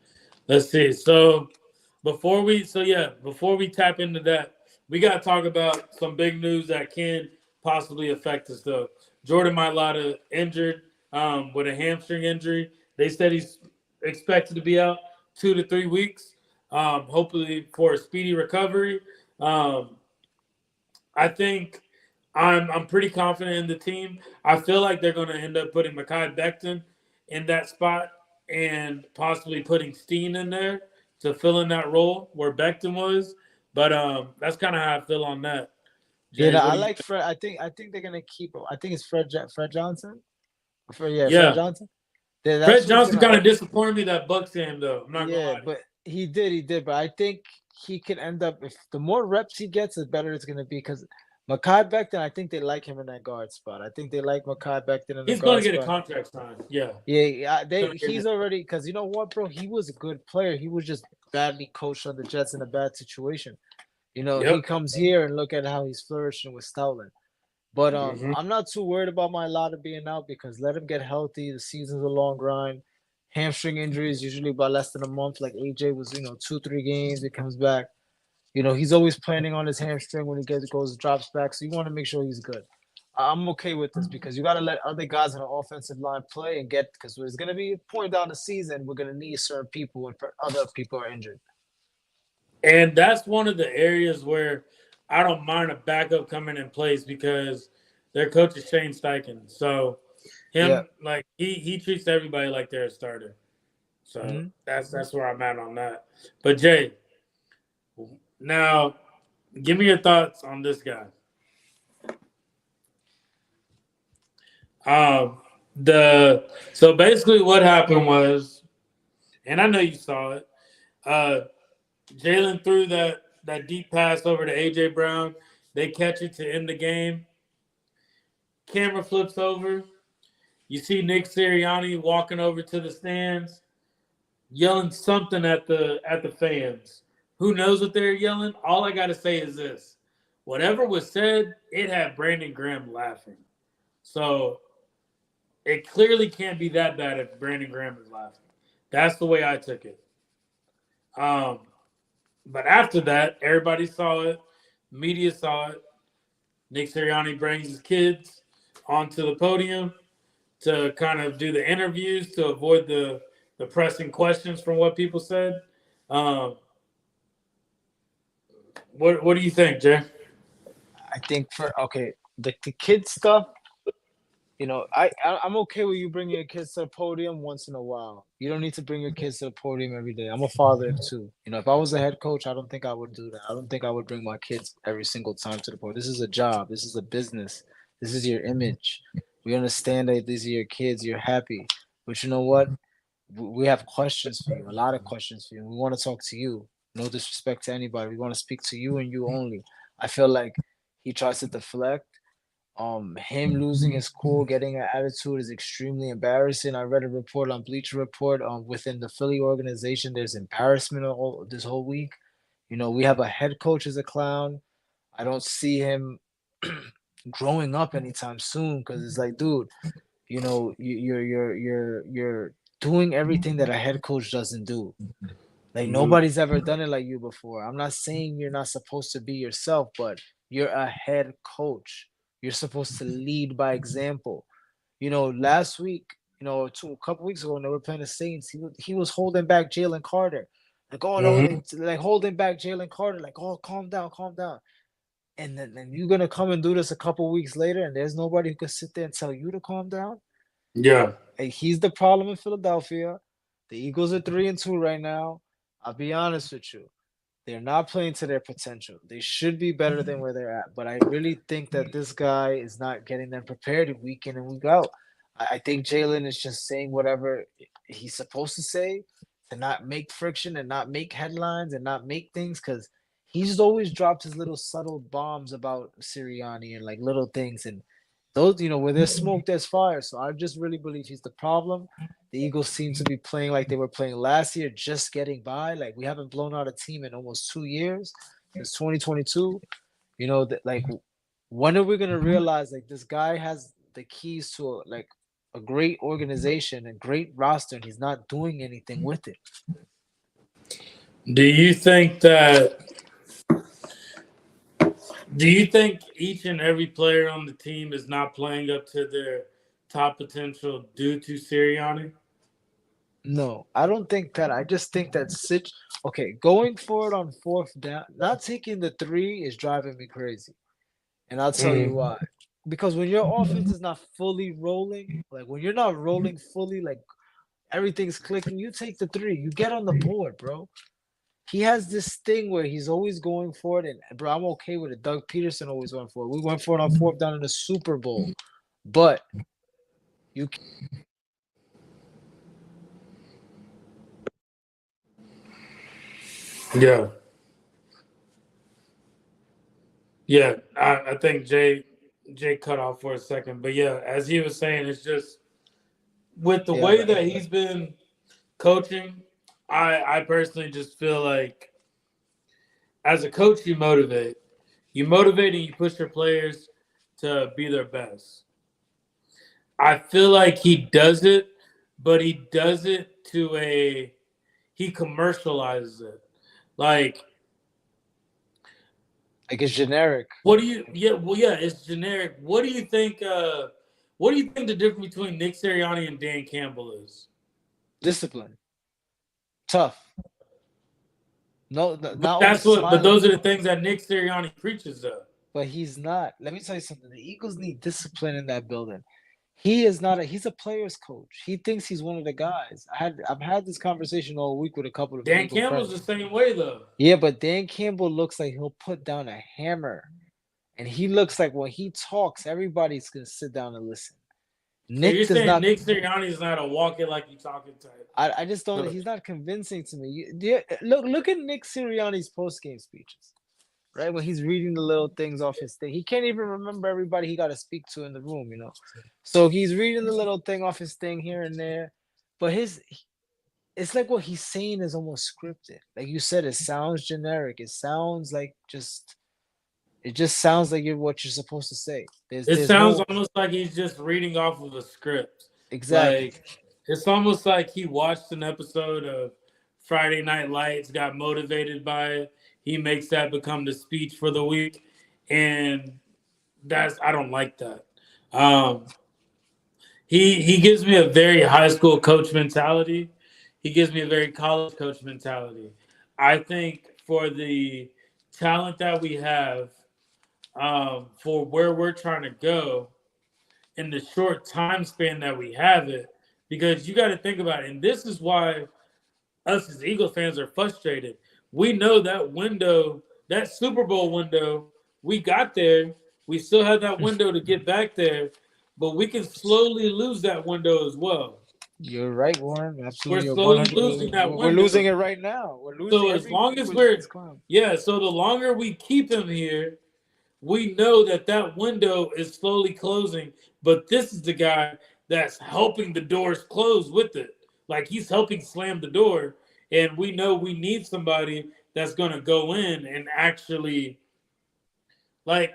Speaker 1: Let's see. Before we tap into that, we got to talk about some big news that can possibly affect us. Though Jordan Mailata injured with a hamstring injury. They said he's expected to be out 2 to 3 weeks. Hopefully for a speedy recovery. Um, I think I'm pretty confident in the team. I feel like they're going to end up putting Mekhi Becton in that spot and possibly putting Steen in there to fill in that role where Becton was. But that's kind of how I feel on that.
Speaker 2: Yeah,
Speaker 1: Jay,
Speaker 2: no,
Speaker 1: what
Speaker 2: I
Speaker 1: do you
Speaker 2: like
Speaker 1: think?
Speaker 2: Fred. I think they're gonna keep him. I think it's Fred Johnson. Fred
Speaker 1: Yeah,
Speaker 2: Johnson. Yeah, that's
Speaker 1: Fred
Speaker 2: who's
Speaker 1: Johnson
Speaker 2: gonna.
Speaker 1: kind of disappointed me that Bucks game though. I'm not gonna
Speaker 2: Yeah,
Speaker 1: lie to you.
Speaker 2: but he did. But I think he can end up if the more reps he gets, the better it's gonna be. Because Mekhi Becton, I think they like him in that guard spot. I think they like Mekhi Becton in the
Speaker 1: He's going
Speaker 2: guard
Speaker 1: to get a
Speaker 2: spot.
Speaker 1: contract sign. Yeah,
Speaker 2: Yeah, yeah,
Speaker 1: he's going to
Speaker 2: he's
Speaker 1: get it.
Speaker 2: already because you know what, bro? He was a good player. He was just badly coached on the Jets in a bad situation. He
Speaker 1: Yep.
Speaker 2: comes here and look at how he's flourishing with Stoutland. But
Speaker 1: hmm
Speaker 2: I'm not too worried about my Lotta being out because let him get healthy. The season's a long grind. Hamstring injuries usually by less than a month. Like AJ was, 2, 3 games, he comes back. He's always planning on his hamstring when he goes drops back. So you want to make sure he's good. I'm okay with this because you got to let other guys on the offensive line play and get because there's going to be a point down the season we're going to need certain people when other people are injured.
Speaker 1: And that's one of the areas where I don't mind a backup coming in place because their coach is Shane Steichen. So
Speaker 2: Yeah.
Speaker 1: him like he treats everybody like they're a starter. So
Speaker 2: Hmm.
Speaker 1: that's where I'm at on that. But Jay, now give me your thoughts on this guy. Um the so basically what happened was, and I know you saw it, uh Jalen threw that deep pass over to AJ Brown. They catch it to end the game. Camera flips over. You see Nick Sirianni walking over to the stands, yelling something at the fans. Who knows what they're yelling? All I gotta say is this: whatever was said, it had Brandon Graham laughing. So it clearly can't be that bad if Brandon Graham is laughing. That's the way I took it. Um, but after that, everybody saw it. Media saw it. Nick Sirianni brings his kids onto the podium to kind of do the interviews to avoid the pressing questions from what people said. Um, what do you think, Jay?
Speaker 2: I think for okay, the kid stuff. I'm okay with you bringing your kids to the podium once in a while. You don't need to bring your kids to the podium every day. I'm a father of two. If I was a head coach, I don't think I would do that. I don't think I would bring my kids every single time to the podium. This is a job. This is a business. This is your image. We understand that these are your kids. You're happy, but you know what? We have questions for you. A lot of questions for you. We want to talk to you. No disrespect to anybody. We want to speak to you and you only. I feel like he tries to deflect. Him losing his cool, getting an attitude is extremely embarrassing. I read a report on Bleacher Report. Within the Philly organization, there's embarrassment this whole week. We have a head coach as a clown. I don't see him growing up anytime soon because it's like, dude, you're doing everything that a head coach doesn't do. Like
Speaker 1: Mm-hmm.
Speaker 2: nobody's ever done it like you before. I'm not saying you're not supposed to be yourself, but you're a head coach. You're supposed to lead by example. Last week, a couple weeks ago when they were playing the Saints, he was holding back Jalen Carter. Like, oh no,
Speaker 1: Mm-hmm.
Speaker 2: it's like holding back Jalen Carter, like, oh, calm down, calm down. And then you're gonna come and do this a couple weeks later, and there's nobody who could sit there and tell you to calm down.
Speaker 1: Yeah.
Speaker 2: Hey, he's the problem in Philadelphia. The Eagles are 3-2 right now. I'll be honest with you. They're not playing to their potential. They should be better than where they're at. But I really think that this guy is not getting them prepared week in and week out. I think Jalen is just saying whatever he's supposed to say to not make friction and not make headlines and not make things because he's always dropped his little subtle bombs about Sirianni and like little things. And those, where there's smoke, there's fire. So I just really believe he's the problem. The Eagles seem to be playing like they were playing last year, just getting by. Like we haven't blown out a team in almost 2 years since 2022. Like when are we gonna realize like this guy has the keys to a great organization and great roster, and he's not doing anything with it?
Speaker 1: Do you think that? Do you think each and every player on the team is not playing up to their top potential due to Sirianni?
Speaker 2: No, I don't think that. I just think that going forward on fourth down, not taking the three is driving me crazy. And I'll tell you why. Because when your offense is not fully rolling, like when you're not rolling fully, like everything's clicking, you take the three, you get on the board, bro. He has this thing where he's always going for it, and bro, I'm okay with it. Doug Peterson always went for it. We went for it on fourth down in the Super Bowl, but you.
Speaker 1: Yeah. Yeah, I think Jay cut off for a second, but yeah, as he was saying, it's just with the way that he's been coaching. I personally just feel like as a coach, you motivate and you push your players to be their best. I feel like he does it, but he does it he commercializes it, like
Speaker 2: it's generic.
Speaker 1: What do you? Yeah, well, yeah, it's generic. What do you think? What do you think the difference between Nick Sirianni and Dan Campbell is?
Speaker 2: Discipline, tough. No,
Speaker 1: But
Speaker 2: not
Speaker 1: that's
Speaker 2: always
Speaker 1: what. But
Speaker 2: smiling.
Speaker 1: those are the things that Nick Sirianni preaches of.
Speaker 2: But he's not. Let me tell you something. The Eagles need discipline in that building. He is not he's a player's coach. He thinks he's one of the guys. I've had this conversation all week with a couple of
Speaker 1: Dan
Speaker 2: Eagle
Speaker 1: Campbell's
Speaker 2: friends.
Speaker 1: the same way though.
Speaker 2: Yeah, but Dan Campbell looks like he'll put down a hammer. And he looks like when he talks, everybody's gonna sit down and listen.
Speaker 1: So you're saying Nick Sirianni is not a walk it like you talking type.
Speaker 2: I just don't. He's not convincing to me. Look at Nick Sirianni's post game speeches, right? When he's reading the little things off his thing, he can't even remember everybody he got to speak to in the room, So he's reading the little thing off his thing here and there, but it's like what he's saying is almost scripted. Like you said, it sounds generic. It sounds like it just sounds like what you're supposed to say.
Speaker 1: It sounds almost like he's just reading off of a script.
Speaker 2: Exactly.
Speaker 1: Like it's almost like he watched an episode of Friday Night Lights, got motivated by it. He makes that become the speech for the week, and I don't like that. He gives me a very high school coach mentality. He gives me a very college coach mentality. I think for the talent that we have, for where we're trying to go in the short time span that we have it, because you got to think about it, and this is why us as Eagles fans are frustrated. We know that window, that Super Bowl window, we got there. We still have that window to get back there, but we can slowly lose that window as well.
Speaker 2: You're right, Warren. Absolutely.
Speaker 1: We're slowly losing that window.
Speaker 2: We're losing it right now. We're losing.
Speaker 1: So as long as so the longer we keep him here, we know that window is slowly closing. But this is the guy that's helping the doors close with it. Like he's helping slam the door. And we know we need somebody that's going to go in and actually, I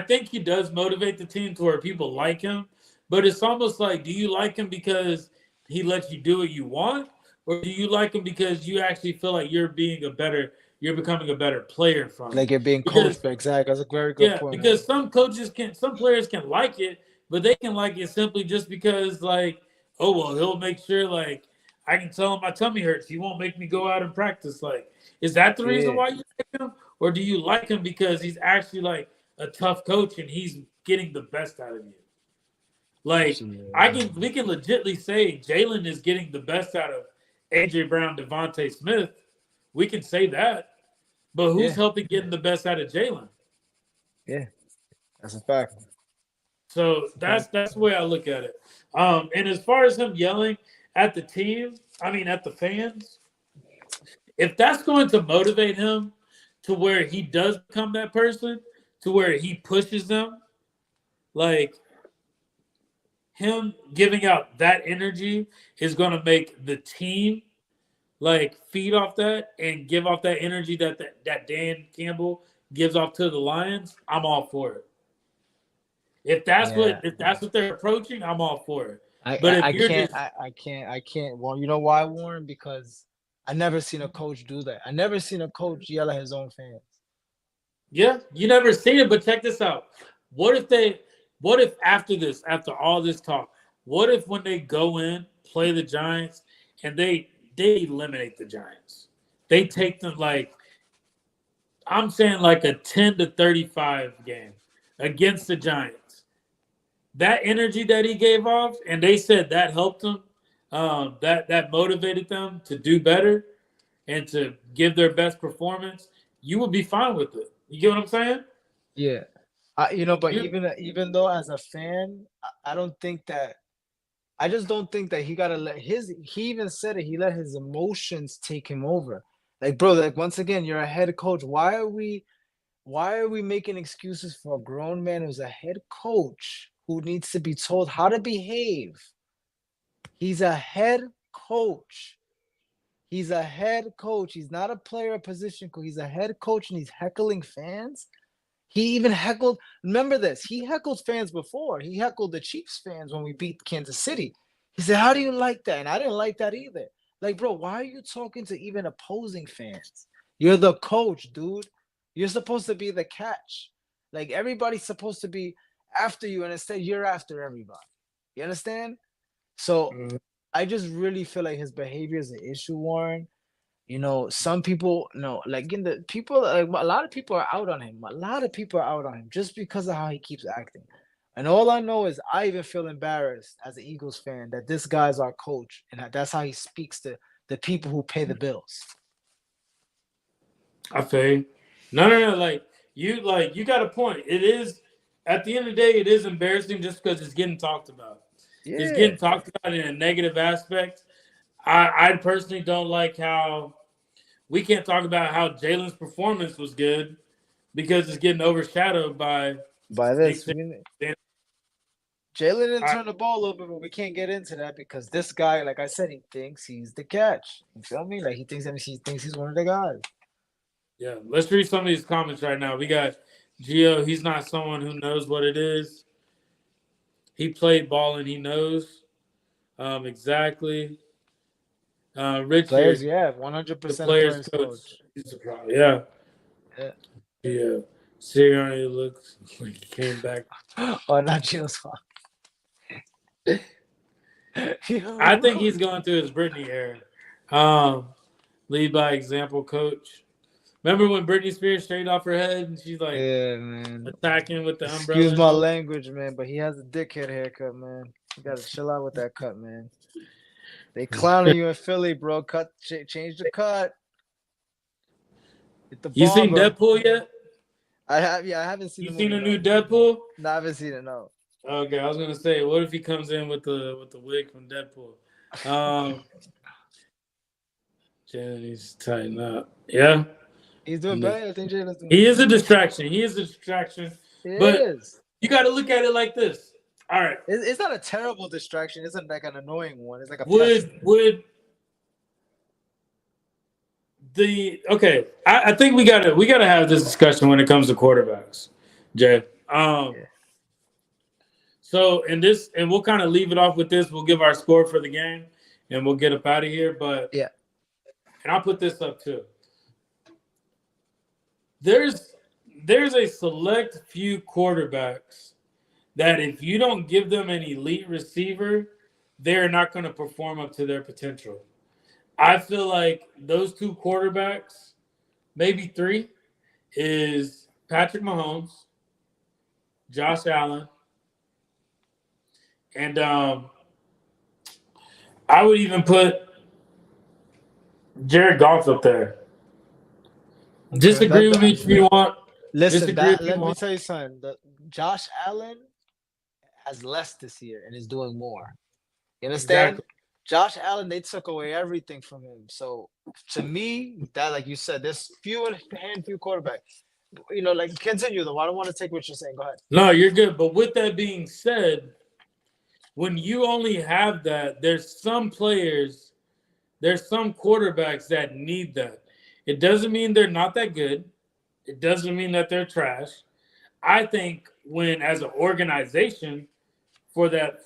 Speaker 1: think he does motivate the team to where people like him. But it's almost like, do you like him because he lets you do what you want? Or do you like him because you actually feel like you're becoming a better player from him?
Speaker 2: Like you're being coached. Exactly. That's a very good point.
Speaker 1: Because some players can like it, but they can like it simply just because, like, oh, well, he'll make sure, like, I can tell him my tummy hurts. He won't make me go out and practice. Like, is that the reason why you like him? Or do you like him because he's actually, like, a tough coach and he's getting the best out of you? Like, we can legitimately say Jalen is getting the best out of AJ Brown, Devontae Smith. We can say that. But who's helping getting the best out of Jalen?
Speaker 2: Yeah, that's a fact.
Speaker 1: So that's the way I look at it. And as far as him yelling at the team, at the fans, If that's going to motivate him to where he does become that person, to where he pushes them, like him giving out that energy is going to make the team like feed off that and give off that energy that Dan Campbell gives off to the Lions. I'm all for it.
Speaker 2: Yeah.
Speaker 1: If that's what they're approaching, I'm all for it.
Speaker 2: I,
Speaker 1: But
Speaker 2: I,
Speaker 1: if
Speaker 2: I
Speaker 1: you're
Speaker 2: can't
Speaker 1: just
Speaker 2: I can't. Well, you know why, Warren? Because I never seen a coach do that. I never seen a coach yell at his own fans.
Speaker 1: yeah, you never seen it, but check this out. What if they what if after this, after all this talk, what if when they go in, play the Giants, and they eliminate the Giants? They take them like I'm saying like a 10-35 game against the Giants. That energy that he gave off, and they said that helped them, that motivated them to do better and to give their best performance. You would be fine with it. You get what I'm saying?
Speaker 2: Yeah. But
Speaker 1: You,
Speaker 2: even though as a fan, I don't think that I just don't think that he gotta let his he even said it, he let his emotions take him over. Like, bro, like once again, you're a head coach. Why are we making excuses for a grown man who's a head coach who needs to be told how to behave? He's a head coach. He's a head coach. He's not a player position coach. He's a head coach and he's heckling fans. He even heckled. Remember this. He heckled fans before. He heckled the Chiefs fans when we beat Kansas City. He said, "How do you like that?" And I didn't like that either. Like, bro, why are you talking to even opposing fans? You're the coach, dude. You're supposed to be the catch. Like, everybody's supposed to be after you, and instead you're after everybody. You understand? So I just really feel like his behavior is an issue, Warren. Some people no, like in the people, like a lot of people are out on him. A lot of people are out on him just because of how he keeps acting. And all I know is I even feel embarrassed as an Eagles fan that this guy's our coach and that's how he speaks to the people who pay the bills.
Speaker 1: I feel you. No. Like you got a point. It is at the end of the day, it is embarrassing just because it's getting talked about. It's
Speaker 2: Yeah.
Speaker 1: getting talked about in a negative aspect. I personally don't like how we can't talk about how Jalen's performance was good because it's getting overshadowed by
Speaker 2: By
Speaker 1: Nick
Speaker 2: this,
Speaker 1: Saban.
Speaker 2: Jalen didn't
Speaker 1: I,
Speaker 2: turn the ball over, but we can't get into that because this guy, like I said, he thinks he's the catch. You feel me? Like he thinks he's one of the guys.
Speaker 1: yeah, let's read some of these comments right now. We got Gio. He's not someone who knows what it is. He played ball and he knows exactly.
Speaker 2: Players,
Speaker 1: Richard,
Speaker 2: yeah,
Speaker 1: the
Speaker 2: 100% a
Speaker 1: players
Speaker 2: player's
Speaker 1: coach.
Speaker 2: coach.
Speaker 1: He's a problem. Yeah.
Speaker 2: Yeah.
Speaker 1: Yeah. Sirianni looks like he came back.
Speaker 2: Oh, not Gio's fault.
Speaker 1: I think he's going through his Britney era. Lead by example, coach. Remember when Britney Spears shaved off her head and she's like
Speaker 2: Yeah, man.
Speaker 1: attacking with the umbrella
Speaker 2: Excuse
Speaker 1: and
Speaker 2: my
Speaker 1: all?
Speaker 2: language, man, but he has a dickhead haircut, man. You gotta chill out with that cut, man. They clowning you in Philly, bro. Change the cut. Hit the
Speaker 1: You seen
Speaker 2: barber.
Speaker 1: Deadpool yet?
Speaker 2: Yeah, I haven't seen
Speaker 1: You
Speaker 2: the
Speaker 1: seen
Speaker 2: movie.
Speaker 1: a new
Speaker 2: No,
Speaker 1: Deadpool?
Speaker 2: no, I haven't seen it. No.
Speaker 1: Okay, I was gonna say, what if he comes in with the wig from Deadpool? Um, Jalen needs to tighten up. Yeah,
Speaker 2: He's doing better. I think Jalen's doing
Speaker 1: he
Speaker 2: better.
Speaker 1: is a distraction. He is a distraction.
Speaker 2: It
Speaker 1: But
Speaker 2: is.
Speaker 1: you got to look at it like this. All right,
Speaker 2: It's not a terrible distraction. It's like an annoying one. It's like a pest.
Speaker 1: would the okay? I think we gotta have this discussion when it comes to quarterbacks, Jay.
Speaker 2: Yeah.
Speaker 1: So and we'll kind of leave it off with this. We'll give our score for the game, and we'll get up out of here. But
Speaker 2: Yeah.
Speaker 1: and I'll put this up too. There's a select few quarterbacks that if you don't give them an elite receiver, they're not going to perform up to their potential. I feel like those two quarterbacks, maybe three, is Patrick Mahomes, Josh Allen, and I would even put Jared Goff up there.
Speaker 2: Okay.
Speaker 1: Disagree with me if you want.
Speaker 2: Listen,
Speaker 1: Disagree if you
Speaker 2: let me
Speaker 1: want.
Speaker 2: tell you something. Josh Allen has less this year and is doing more. You understand?
Speaker 1: Exactly.
Speaker 2: Josh Allen, they took away everything from him. So to me, that like you said, there's few quarterbacks. Like continue though. I don't want to take what you're saying. Go ahead.
Speaker 1: No, you're good. But with that being said, when you only have that, there's some players, there's some quarterbacks that need that. It doesn't mean they're not that good. It doesn't mean that they're trash. I think when as an organization for that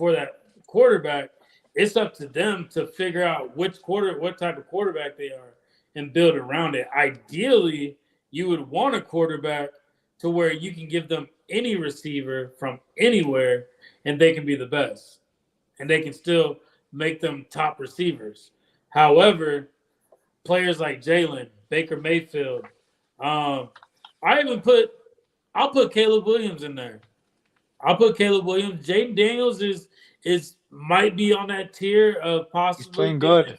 Speaker 1: quarterback, it's up to them to figure out what type of quarterback they are and build around it. Ideally, you would want a quarterback to where you can give them any receiver from anywhere and they can be the best. And they can still make them top receivers. However, players like Jalen, Baker Mayfield, um, I even I'll put Caleb Williams in there. I'll put Caleb Williams. Jaden Daniels is might be on that tier of
Speaker 2: He's
Speaker 1: possibly
Speaker 2: playing
Speaker 1: being,
Speaker 2: good.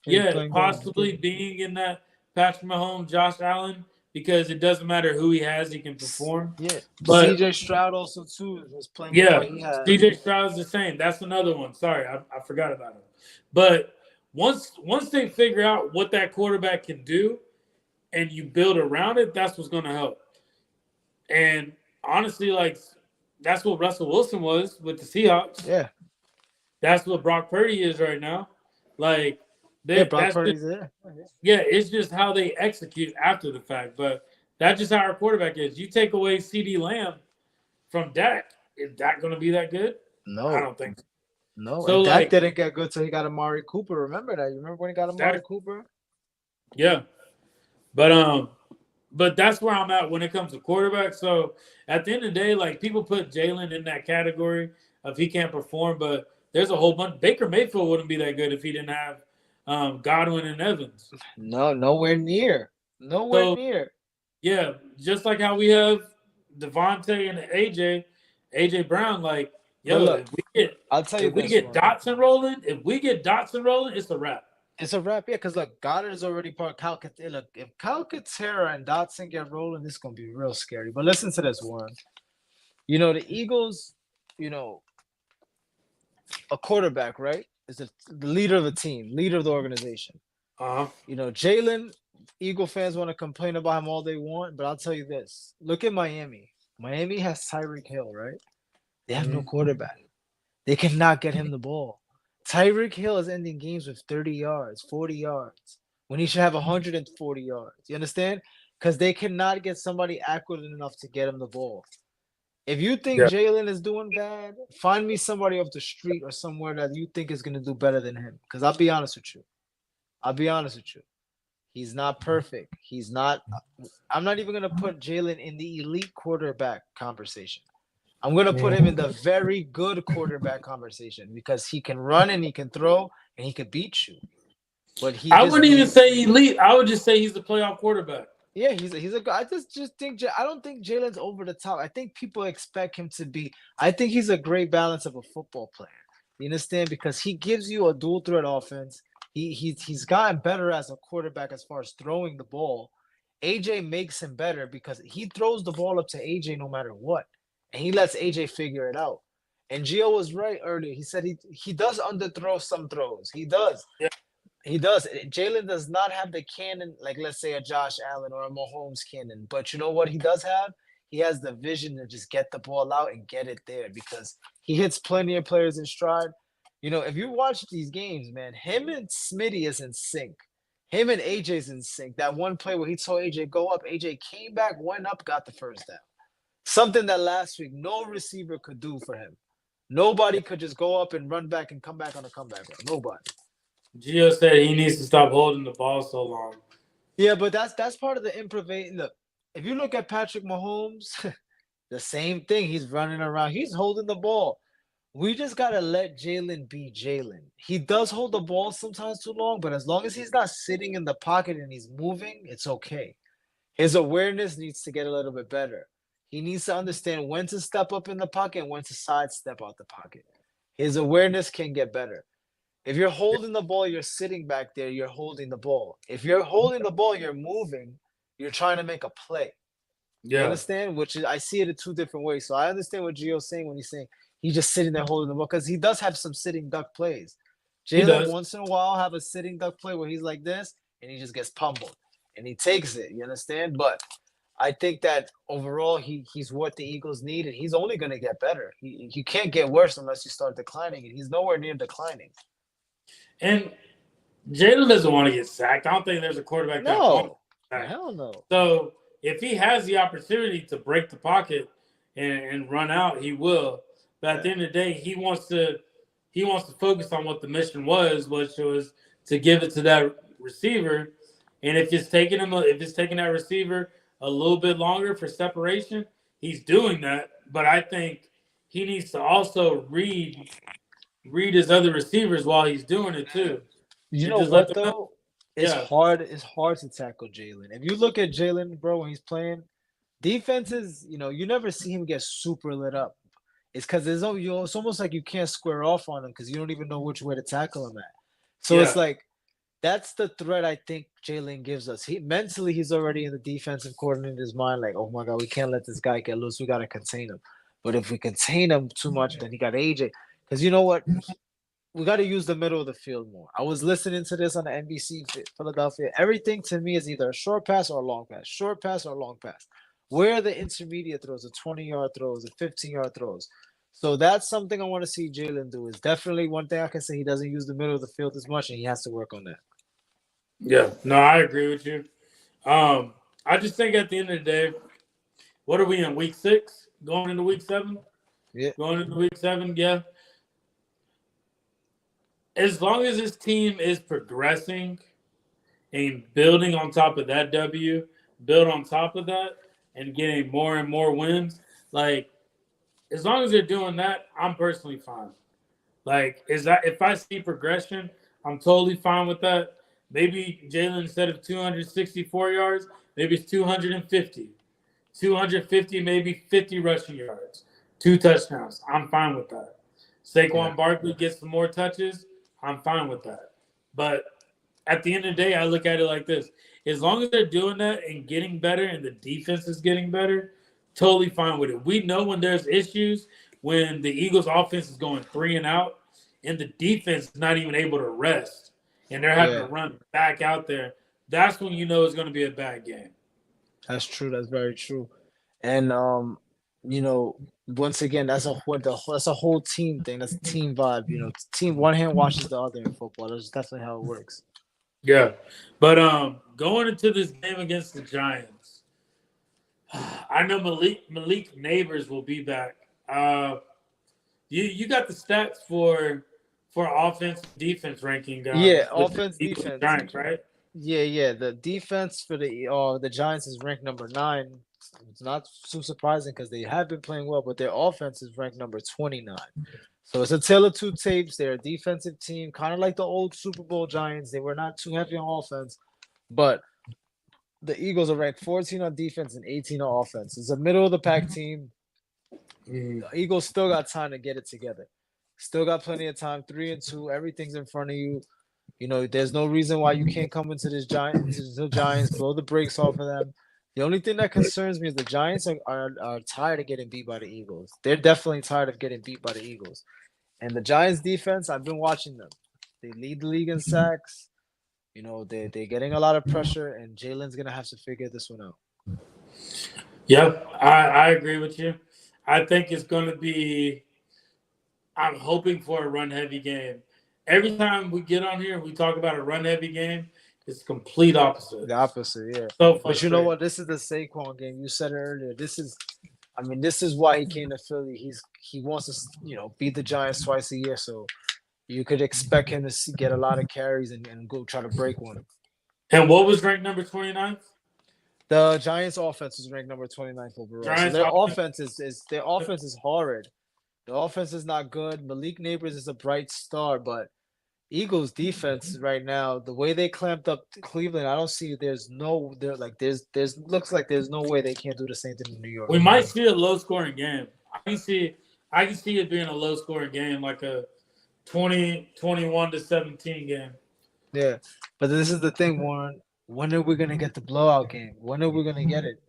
Speaker 2: He's
Speaker 1: yeah,
Speaker 2: playing
Speaker 1: possibly
Speaker 2: good.
Speaker 1: being in that Patrick Mahomes, Josh Allen, because it doesn't matter who he has, he can perform.
Speaker 2: Yeah.
Speaker 1: But
Speaker 2: CJ Stroud also too was playing with
Speaker 1: yeah,
Speaker 2: what he had.
Speaker 1: CJ Stroud's the same. That's another one. Sorry, I forgot about him. But once they figure out what that quarterback can do and you build around it, that's what's going to help. And honestly, like that's what Russell Wilson was with the Seahawks.
Speaker 2: Yeah.
Speaker 1: That's what Brock Purdy is right now. Like
Speaker 2: Brock
Speaker 1: that's
Speaker 2: Purdy's
Speaker 1: just,
Speaker 2: there.
Speaker 1: yeah, it's just how they execute after the fact. But that's just how our quarterback is. You take away CD Lamb from Dak, is Dak going to be that good?
Speaker 2: No.
Speaker 1: I don't think so.
Speaker 2: No,
Speaker 1: So
Speaker 2: and Dak
Speaker 1: like,
Speaker 2: didn't get good till he got Amari Cooper. Remember that? You remember when he got Amari Cooper?
Speaker 1: Yeah. But that's where I'm at when it comes to quarterback. So at the end of the day, like people put Jalen in that category of he can't perform, but there's a whole bunch. Baker Mayfield wouldn't be that good if he didn't have Godwin and Evans.
Speaker 2: No, nowhere near. Nowhere
Speaker 1: So
Speaker 2: near.
Speaker 1: yeah, just like how we have Devontae and AJ Brown. Like
Speaker 2: Look,
Speaker 1: I'll tell you, if we get Dotson rolling, it's a wrap.
Speaker 2: It's a wrap, yeah. Because look, Goddard is already part of Cal. Look, if Calcaterra and Dotson get rolling, this is gonna be real scary. But listen to this, Warren. The Eagles, a quarterback, right, is the leader of the team, leader of the organization. Jalen, Eagle fans want to complain about him all they want, but I'll tell you this. Look at Miami. Miami has Tyreek Hill, right? They have no quarterback. They cannot get him the ball. Tyreek Hill is ending games with 30 yards, 40 yards, when he should have 140 yards. You understand? Because they cannot get somebody accurate enough to get him the ball. If you think Jalen is doing bad, find me somebody off the street or somewhere that you think is going to do better than him. Because I'll be honest with you. He's not perfect. I'm not even going to put Jalen in the elite quarterback conversation. I'm going to put him in the very good quarterback conversation because he can run and he can throw and he can beat you. But
Speaker 1: I wouldn't even say elite. I would just say he's the playoff quarterback.
Speaker 2: Yeah, he's a good. I just think I don't think Jalen's over the top. I think people expect him to be. I think he's a great balance of a football player. You understand? Because he gives you a dual threat offense. He's gotten better as a quarterback as far as throwing the ball. AJ makes him better because he throws the ball up to AJ no matter what. And he lets AJ figure it out. And Gio was right earlier. He said he does underthrow some throws. He does.
Speaker 1: Yeah.
Speaker 2: He does. Jalen does not have the cannon, like let's say a Josh Allen or a Mahomes cannon. But you know what he does have? He has the vision to just get the ball out and get it there because he hits plenty of players in stride. If you watch these games, man, him and Smitty is in sync. Him and AJ's in sync. That one play where he told AJ go up, AJ came back, went up, got the first down. Something that last week no receiver could do for him. Nobody could just go up and run back and come back on a comeback run. Nobody.
Speaker 1: Gio said he needs to stop holding the ball so long.
Speaker 2: Yeah, but that's part of the improvisation. Look, if you look at Patrick Mahomes, the same thing. He's running around. He's holding the ball. We just got to let Jalen be Jalen. He does hold the ball sometimes too long, but as long as he's not sitting in the pocket and he's moving, it's okay. His awareness needs to get a little bit better. He needs to understand when to step up in the pocket and when to sidestep out the pocket. His awareness can get better. If you're holding the ball, you're sitting back there, you're holding the ball. If you're holding the ball, you're moving, you're trying to make a play. Yeah. You understand? Which is, I see it in two different ways. So I understand what Gio's saying when he's saying he's just sitting there holding the ball because he does have some sitting duck plays.
Speaker 1: He
Speaker 2: Jalen
Speaker 1: does.
Speaker 2: once in a while have a sitting duck play where he's like this and he just gets pummeled and he takes it. You understand? But I think that overall he's what the Eagles need, and he's only going to get better. You can't get worse unless you start declining, and he's nowhere near declining.
Speaker 1: And Jalen doesn't want to get sacked. I don't think there's a quarterback that wants
Speaker 2: No,
Speaker 1: to get sacked.
Speaker 2: hell no.
Speaker 1: So if he has the opportunity to break the pocket and run out, he will. But at the end of the day, he wants to focus on what the mission was, which was to give it to that receiver. And if it's taking that receiver a little bit longer for separation, he's doing that. But I think he needs to also read his other receivers while he's doing it too.
Speaker 2: You
Speaker 1: And
Speaker 2: know
Speaker 1: just let
Speaker 2: what
Speaker 1: them know.
Speaker 2: though?
Speaker 1: Yeah.
Speaker 2: It's hard to tackle Jalen. If you look at Jalen, bro, when he's playing, defenses, you never see him get super lit up. It's because it's almost like you can't square off on him because you don't even know which way to tackle him at. So it's
Speaker 1: Yeah.
Speaker 2: like that's the threat I think Jalen gives us. He's already in the defensive coordinator's mind, like, oh my god, we can't let this guy get loose. We gotta contain him. But if we contain him too much, then he got AJ. Because you know what? We got to use the middle of the field more. I was listening to this on the NBC Philadelphia. Everything to me is either a short pass or a long pass. Short pass or a long pass. Where are the intermediate throws, the 20-yard throws, the 15-yard throws? So that's something I want to see Jalen do. Is definitely one thing I can say he doesn't use the middle of the field as much, and he has to work on that.
Speaker 1: Yeah. No, I agree with you. I just think at the end of the day, what are we in week 6? Going into week 7?
Speaker 2: Yeah.
Speaker 1: Going into week 7, yeah. As long as this team is progressing and building on top of that W, build on top of that, and getting more and more wins, like as long as they're doing that, I'm personally fine. Like, if I see progression, I'm totally fine with that. Maybe Jalen, instead of 264 yards, maybe it's 250. 250, maybe 50 rushing yards, 2 touchdowns. I'm fine with that. Saquon Barkley gets some more touches. I'm fine with that. But at the end of the day, I look at it like this. As long as they're doing that and getting better and the defense is getting better, totally fine with it. We know when there's issues, when the Eagles offense is going 3 and out and the defense is not even able to rest and they're having to run back out there, that's when you know it's going to be a bad game.
Speaker 2: That's true. That's very true. And once again, that's a whole team thing. That's a team vibe. Team one hand washes the other in football. That's definitely how it works.
Speaker 1: Yeah, but going into this game against the Giants, I know Malik Neighbors will be back. You got the stats for offense defense ranking.
Speaker 2: Yeah, offense defense.
Speaker 1: Giants, right?
Speaker 2: Yeah. The defense for the Giants is ranked number 9. It's not too surprising because they have been playing well, but their offense is ranked number 29. So it's a tale of two tapes. They're a defensive team, kind of like the old Super Bowl Giants. They were not too heavy on offense, but the Eagles are ranked 14 on defense and 18 on offense. It's a middle of the pack team. The Eagles still got time to get it together. Still got plenty of time. 3-2. Everything's in front of you. There's no reason why you can't come into the Giants, blow the brakes off of them. The only thing that concerns me is the Giants are tired of getting beat by the Eagles. They're definitely tired of getting beat by the Eagles. And the Giants defense, I've been watching them. They lead the league in sacks. They're getting a lot of pressure, and Jalen's going to have to figure this one out.
Speaker 1: Yeah, I agree with you. I think it's going to be – I'm hoping for a run-heavy game. Every time we get on here and we talk about a run-heavy game, it's complete opposite.
Speaker 2: The opposite, yeah.
Speaker 1: So
Speaker 2: but you know what? This is the Saquon game. You said it earlier. This is why he came to Philly. He wants to, beat the Giants twice a year. So you could expect him to get a lot of carries and go try to break one.
Speaker 1: And what was ranked number 29th?
Speaker 2: The Giants' offense is ranked number 29th overall. So their offense is horrid. The offense is not good. Malik Neighbors is a bright star, but Eagles defense right now, the way they clamped up Cleveland, I don't see there's no way they can't do the same thing in New York.
Speaker 1: We might see a low scoring game. I can see it being a low scoring game, like a 21-17 game.
Speaker 2: Yeah. But this is the thing, Warren. When are we gonna get the blowout game? When are we gonna get it?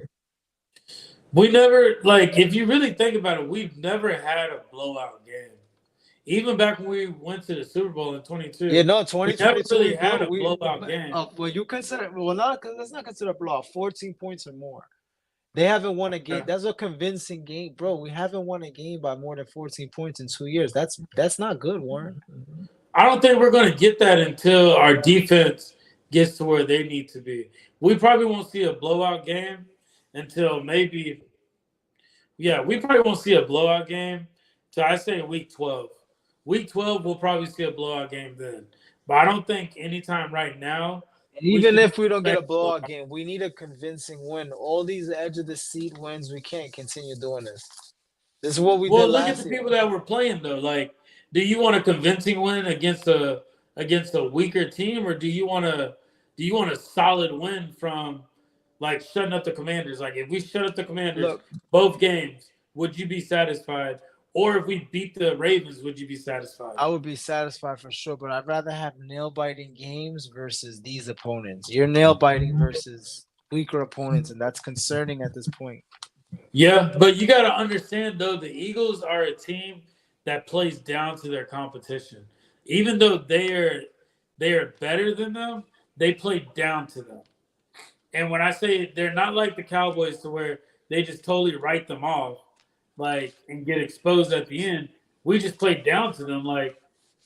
Speaker 1: We never, if you really think about it, we've never had a blowout game. even back when we went to the Super Bowl in
Speaker 2: Yeah,
Speaker 1: 22,
Speaker 2: no,
Speaker 1: we never
Speaker 2: 2022
Speaker 1: really
Speaker 2: we
Speaker 1: had
Speaker 2: broke.
Speaker 1: a blowout game.
Speaker 2: Well, you consider well not let's not consider a blowout. 14 points or more. They haven't won a game.
Speaker 1: Yeah.
Speaker 2: That's a convincing game, bro. We haven't won a game by more than 14 points in 2 years. That's not good, Warren.
Speaker 1: I don't think we're going to get that until our defense gets to where they need to be. We probably won't see a blowout game until maybe, yeah, we probably won't see a blowout game till I say week 12. Week 12, we'll probably see a blowout game then. But I don't think anytime right now
Speaker 2: And
Speaker 1: we
Speaker 2: even
Speaker 1: should be
Speaker 2: if we don't get a
Speaker 1: expecting a
Speaker 2: blowout
Speaker 1: blowout.
Speaker 2: game, we need a convincing win. All these edge of the seat wins, we can't continue doing this. This is what we
Speaker 1: Well,
Speaker 2: did
Speaker 1: look at the
Speaker 2: last year.
Speaker 1: people that were playing though. Like, do you want a convincing win against a weaker team, or do you want a solid win from like shutting up the Commanders? Like, if we shut up the Commanders
Speaker 2: Look,
Speaker 1: both games, would you be satisfied? Or if we beat the Ravens, would you be satisfied?
Speaker 2: I would be satisfied for sure, but I'd rather have nail biting games versus these opponents. You're nail biting versus weaker opponents, and that's concerning at this point.
Speaker 1: Yeah, but you got to understand though, the Eagles are a team that plays down to their competition. Even though they are better than them, they play down to them. And when I say they're not like the Cowboys to where they just totally write them off, like and get exposed at the end, we just play down to them. Like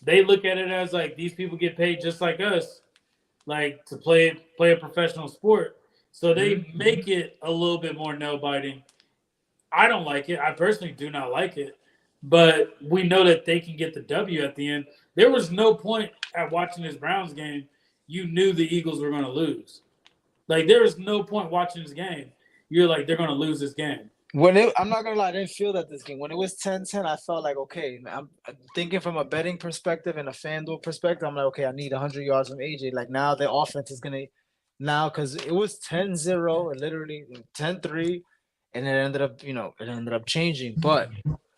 Speaker 1: they look at it as like these people get paid just like us, like to play a professional sport. So
Speaker 2: Mhm.
Speaker 1: they make it a little bit more nail biting. I don't like it. I personally do not like it. But we know that they can get the W at the end. There was no point at watching this Browns game. You knew the Eagles were going to lose. Like there was no point watching this game. You're like they're going to lose this game.
Speaker 2: I'm not gonna lie, I didn't feel that this game. When it was 10-10, I felt like okay. I'm thinking from a betting perspective and a FanDuel perspective. I'm like, okay, I need 100 yards from AJ. Like now the offense is gonna now because it was 10-0, literally 10-3, and it ended up changing. But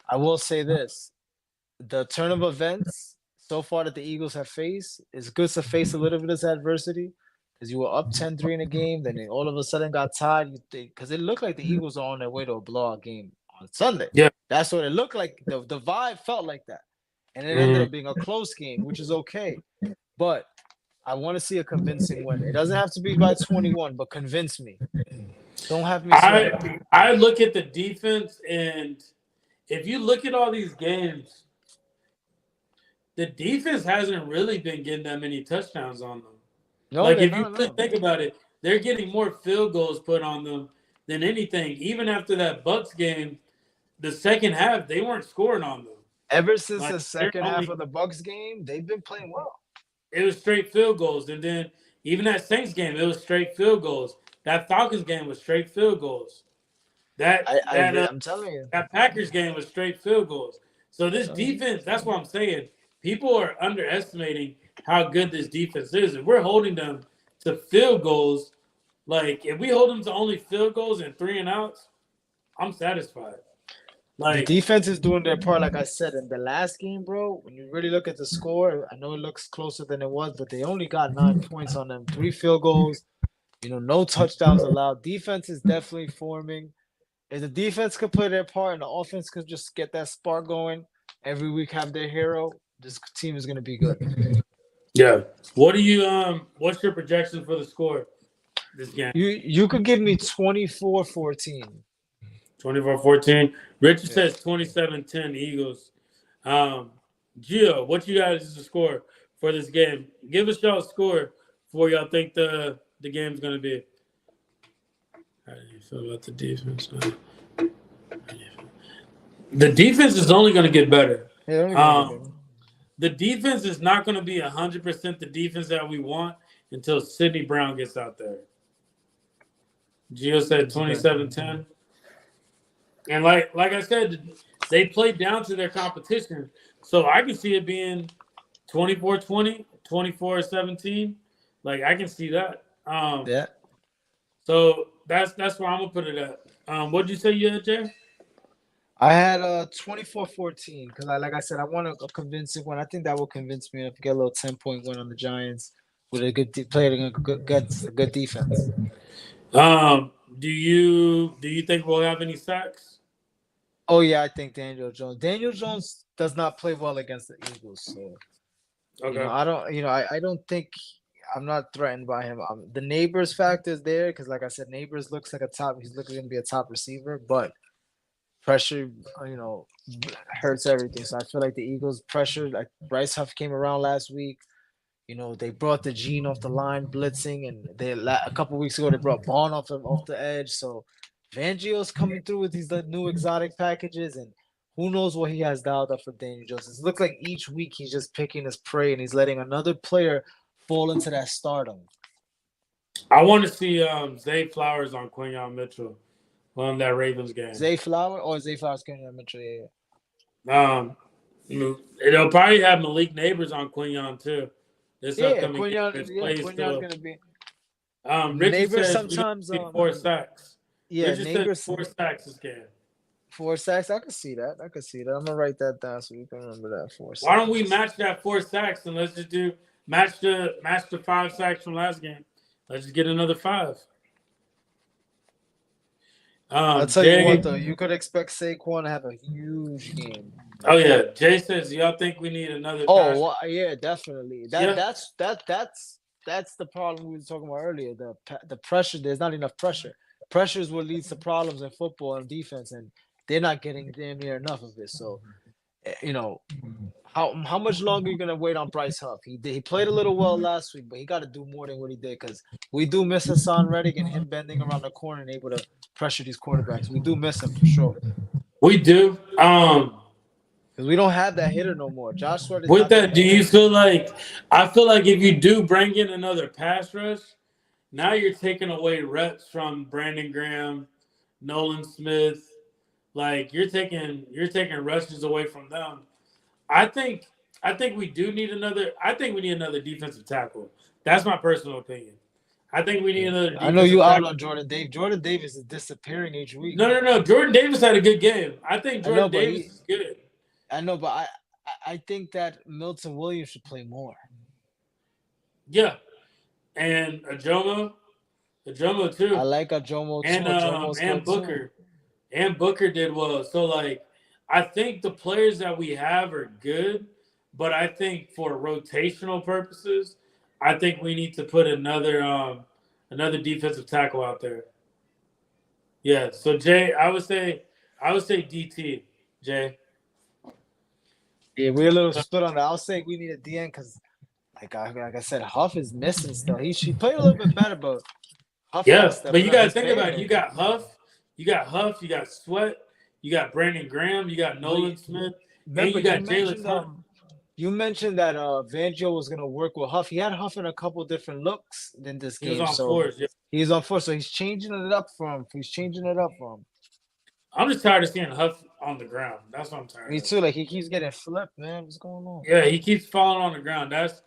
Speaker 2: I will say this: the turn of events so far that the Eagles have faced is good to face a little bit of this adversity because you were up 10-3 in a game, then it all of a sudden got tied. You think because it looked like the Eagles are on their way to a blowout game on Sunday.
Speaker 1: Yeah.
Speaker 2: That's what it looked like. The vibe felt like that. And it ended
Speaker 1: Mm.
Speaker 2: up being a close game, which is okay. But I want to see a convincing win. It doesn't have to be by 21, but convince me. Don't have me sweating.
Speaker 1: I look at the defense, and if you look at all these games, the defense hasn't really been getting that many touchdowns on them.
Speaker 2: No,
Speaker 1: Like
Speaker 2: they're
Speaker 1: if you
Speaker 2: not.
Speaker 1: really
Speaker 2: No.
Speaker 1: think about it, they're getting more field goals put on them than anything. Even after that Bucks game, the second half they weren't scoring on them.
Speaker 2: Ever since
Speaker 1: Like
Speaker 2: the second half of the Bucks game, they've been playing well.
Speaker 1: it was straight field goals, and then even that Saints game, it was straight field goals. That Falcons game was straight field goals.
Speaker 2: I'm telling you.
Speaker 1: That Packers game was straight field goals. So this defense, that's what I'm saying. People are underestimating how good this defense is. If we're holding them to field goals, like if we hold them to only field goals and 3 and outs, I'm satisfied.
Speaker 2: The
Speaker 1: Like
Speaker 2: defense is doing their part, like I said. In the last game, bro, when you really look at the score, I know it looks closer than it was, but they only got 9 points on them, 3 field goals, no touchdowns allowed. Defense is definitely forming. If the defense could play their part and the offense could just get that spark going, every week have their hero, this team is gonna be good.
Speaker 1: yeah. What's your projection for the score this game?
Speaker 2: You could give me 24-14.
Speaker 1: 24-14. Richard
Speaker 2: Yeah.
Speaker 1: says 27-10 Eagles. Gio, what you guys is the score for this game? Give us y'all a score for y'all think the game's gonna be. How do you feel about the defense? The defense is only gonna get better. The defense is not gonna be 100% the defense that we want until Sidney Brown gets out there. Gio said 27-10. And like I said, they played down to their competition. So I can see it being 24-20, 24-17. Like I can see that.
Speaker 2: Yeah.
Speaker 1: So that's where I'm gonna put it at. What'd you say you had, Jay?
Speaker 2: I had 24-14 because like I said, I want a convincing one. I think that will convince me to get a little 10-point win on the Giants with a good playing a good defense.
Speaker 1: Do you think we'll have any sacks?
Speaker 2: Oh yeah, I think Daniel Jones. Daniel Jones does not play well against the Eagles, so
Speaker 1: Okay.
Speaker 2: I don't. I don't think I'm not threatened by him. The neighbors factor is there because, like I said, neighbors looks like a top. He's looking to be a top receiver, but pressure, hurts everything. So I feel like the Eagles pressure. Like Bryce Huff came around last week. They brought the Gene off the line, blitzing, and a couple weeks ago they brought Bond off the edge. So Fangio's coming through with these new exotic packages, and who knows what he has dialed up for Daniel Jones. It looks like each week he's just picking his prey, and he's letting another player fall into that stardom.
Speaker 1: I want to see Zay Flowers on Quinyon Mitchell on that Ravens game.
Speaker 2: Zay Flowers coming on Mitchell. Yeah.
Speaker 1: It'll probably have Malik Neighbors on Quinyon too. This upcoming game.
Speaker 2: Quinyon's gonna be.
Speaker 1: Richard
Speaker 2: Neighbors
Speaker 1: says
Speaker 2: sometimes
Speaker 1: 4 sacks.
Speaker 2: Yeah,
Speaker 1: Richard
Speaker 2: Neighbors
Speaker 1: said 4 sacks this game.
Speaker 2: 4 sacks. I can see that. I'm gonna write that down so you can remember that 4 sacks.
Speaker 1: Why don't we match that 4 sacks and let's just do match the 5 sacks from last game? Let's just get another 5.
Speaker 2: I'll tell you what though, you could expect Saquon to have a huge game.
Speaker 1: Oh yeah, Jay says y'all think we need another.
Speaker 2: Oh well, yeah, definitely. That's the problem we were talking about earlier. The pressure. There's not enough pressure. Pressure is what leads to problems in football and defense, and they're not getting damn near enough of it. So, how much longer are you gonna wait on Bryce Huff? He played a little well last week, but he got to do more than what he did because we do miss Hassan Reddick and him bending around the corner and able to pressure these quarterbacks. We do miss him for sure.
Speaker 1: We do.
Speaker 2: Because we don't have that hitter no more. Josh Sweat.
Speaker 1: With that, do you feel like? I feel like if you do bring in another pass rush, now you're taking away reps from Brandon Graham, Nolan Smith. Like you're taking rushes away from them. I think we do need another. I think we need another defensive tackle. That's my personal opinion. I think we need another.
Speaker 2: I know you out on Jordan Davis. Jordan Davis is disappearing each week.
Speaker 1: No. Jordan Davis had a good game. I think Jordan Davis is good.
Speaker 2: I know, but I think that Milton Williams should play more.
Speaker 1: Yeah, and Ajomo too.
Speaker 2: I like Ajomo too.
Speaker 1: And Booker. And Booker did well. So, like, I think the players that we have are good, but I think for rotational purposes, I think we need to put another defensive tackle out there. Yeah. So Jay, I would say DT. Jay.
Speaker 2: Yeah, we're a little split on that. I'll say we need a DN because, like I said, Huff is missing still. He played a little bit better, but
Speaker 1: Huff. Yeah, but you got to think about it. You got Huff. You got Sweat, you got Brandon Graham, you got Nolan Smith, and you got Jalen.
Speaker 2: You mentioned that Fangio was gonna work with Huff. He had Huff in a couple different looks in this game.
Speaker 1: He was on 4s, yeah.
Speaker 2: He's on 4, so he's changing it up for him.
Speaker 1: I'm just tired of seeing Huff on the ground. That's what I'm tired of.
Speaker 2: Me too. Like he keeps getting flipped, man. What's going on?
Speaker 1: Yeah, he keeps falling on the ground. That's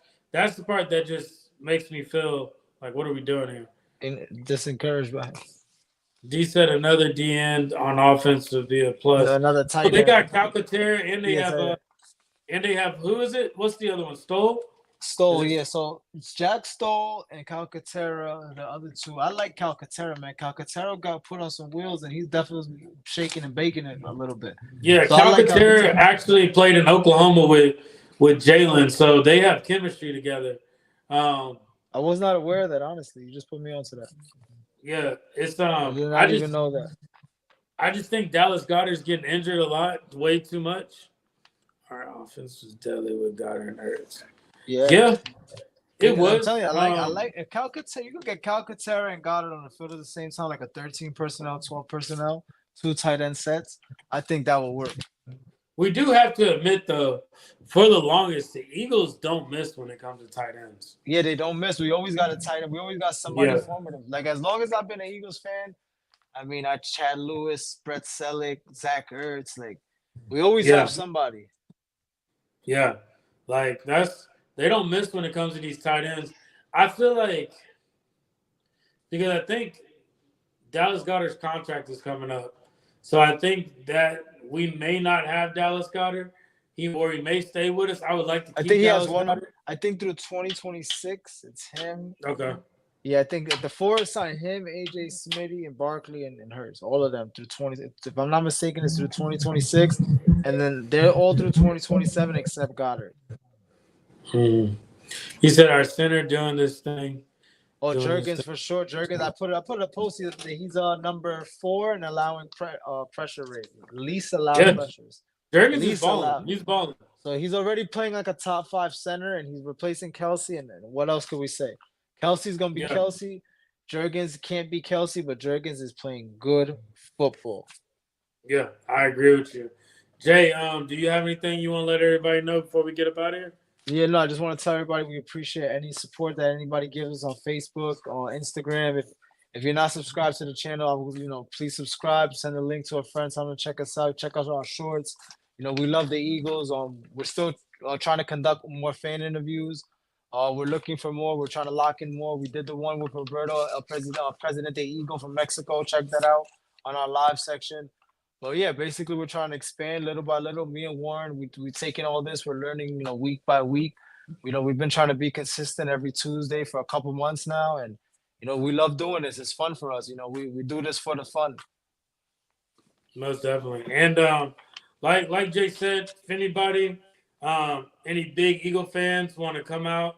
Speaker 1: the part that just makes me feel like, what are we doing here?
Speaker 2: And disencouraged by him.
Speaker 1: D said another D end on offense would be a plus.
Speaker 2: Another tight end.
Speaker 1: They got Calcaterra and they have who is it? What's the other one? Stoll,
Speaker 2: yeah. So it's Jack Stoll and Calcaterra, and the other two. I like Calcaterra, man. Calcaterra got put on some wheels, and he's definitely shaking and baking it a little bit.
Speaker 1: Yeah, so Calcaterra actually played in Oklahoma with Jalen, so they have chemistry together.
Speaker 2: I was not aware of that, honestly. You just put me onto that.
Speaker 1: Yeah, it's
Speaker 2: I did not even know that.
Speaker 1: I just think Dallas Goedert's getting injured a lot, way too much. Our offense was deadly with Goddard and Ertz.
Speaker 2: Yeah,
Speaker 1: it was.
Speaker 2: I'm telling you, I like Calcaterra. You could get Calcaterra and Goddard on the field at the same time, like a 13 personnel, 12 personnel, 2 tight end sets. I think that will work.
Speaker 1: We do have to admit, though, for the longest, the Eagles don't miss when it comes to tight ends.
Speaker 2: Yeah, they don't miss. We always got a tight end. We always got somebody formative. Like, as long as I've been an Eagles fan, I mean, Chad Lewis, Brett Selleck, Zach Ertz, like, we always have somebody.
Speaker 1: Yeah. Like, they don't miss when it comes to these tight ends. I feel like, because I think Dallas Goedert's contract is coming up. So I think that we may not have Dallas Goedert. He may stay with us. I would like to keep
Speaker 2: I think he has one. I think through 2026, it's him.
Speaker 1: Okay.
Speaker 2: Yeah, I think the four signed him, AJ Smitty, and Barkley and Hurts. All of them through 20. If I'm not mistaken, it's through 2026, and then they're all through 2027 except Goddard.
Speaker 1: Hmm. He said our center doing this thing.
Speaker 2: Oh,
Speaker 1: Doing this
Speaker 2: Jurgens
Speaker 1: thing.
Speaker 2: for sure. Jurgens, I put a post the other day. He's number 4 and allowing pressure rate, least allowed
Speaker 1: Yeah,
Speaker 2: pressures,
Speaker 1: Jurgens is
Speaker 2: least
Speaker 1: balling.
Speaker 2: allowed.
Speaker 1: He's balling.
Speaker 2: So he's already playing like a top 5 center, and he's replacing Kelsey. And what else could we say? Kelsey's gonna be
Speaker 1: Yeah.
Speaker 2: Kelsey. Jurgens can't be Kelsey, but Jurgens is playing good football.
Speaker 1: Yeah, I agree with you. Jay, do you have anything you want to let everybody know before we get up out of here?
Speaker 2: Yeah, no, I just want to tell everybody we appreciate any support that anybody gives us on Facebook, on Instagram. If you're not subscribed to the channel, please subscribe. Send a link to a friend. Tell them to check us out. Check out our shorts. We love the Eagles. We're still trying to conduct more fan interviews. We're looking for more. We're trying to lock in more. We did the one with Roberto, Presidente Eagle from Mexico. Check that out on our live section. But yeah, basically we're trying to expand little by little. Me and Warren, we taking all this. We're learning, week by week. We've been trying to be consistent every Tuesday for a couple months now, and we love doing this. It's fun for us. We do this for the fun.
Speaker 1: Most definitely. And like Jay said, if anybody, any big Eagle fans want to come out,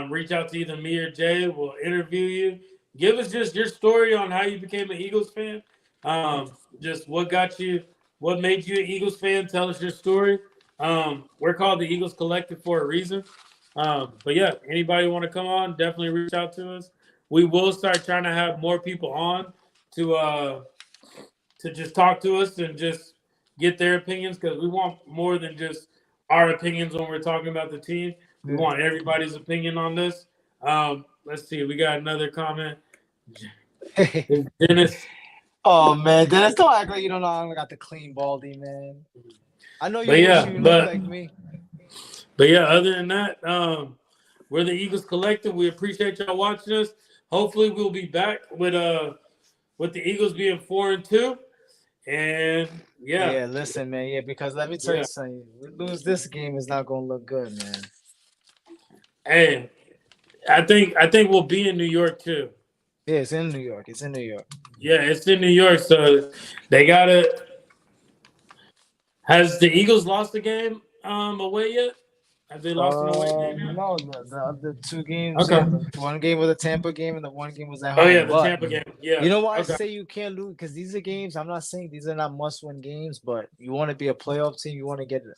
Speaker 1: reach out to either me or Jay. We'll interview you. Give us just your story on how you became an Eagles fan. Just what made you an Eagles fan. Tell us your story. We're called the Eagles Collective for a reason. But yeah, anybody want to come on, definitely reach out to us. We will start trying to have more people on to just talk to us and just get their opinions, because we want more than just our opinions when we're talking about the team. We want everybody's opinion on this. Let's see. We got another comment. Dennis.
Speaker 2: Oh man, Dennis, don't act like you don't know I got the clean baldy, man. I know you wish you looked like me.
Speaker 1: But yeah, other than that, we're the Eagles Collective. We appreciate y'all watching us. Hopefully, we'll be back with the Eagles being 4-2. And
Speaker 2: Yeah, listen, man. Yeah, because let me tell you something. We lose this game, is not gonna look good, man.
Speaker 1: Hey, I think we'll be in New York too.
Speaker 2: Yeah, it's in New York. It's in New York.
Speaker 1: Yeah, it's in New York. So they gotta. Has the Eagles lost the game away yet? Have they lost an away game?
Speaker 2: No, the other 2 games.
Speaker 1: Okay.
Speaker 2: Yeah, the one game was a Tampa game, and the one game was at home.
Speaker 1: Oh yeah, the Tampa game. Yeah.
Speaker 2: You know why I say you can't lose? Because these are games. I'm not saying these are not must-win games, but you want to be a playoff team. You want to get it.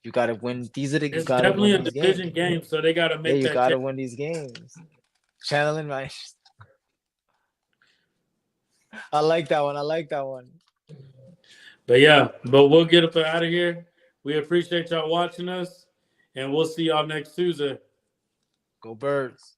Speaker 2: You got to win. These are the.
Speaker 1: It's definitely a division game, so they got to make.
Speaker 2: Yeah, you got to win these games. Channeling, right? I like that one.
Speaker 1: But we'll get up out of here. We appreciate y'all watching us, and we'll see y'all next Tuesday.
Speaker 2: Go Birds.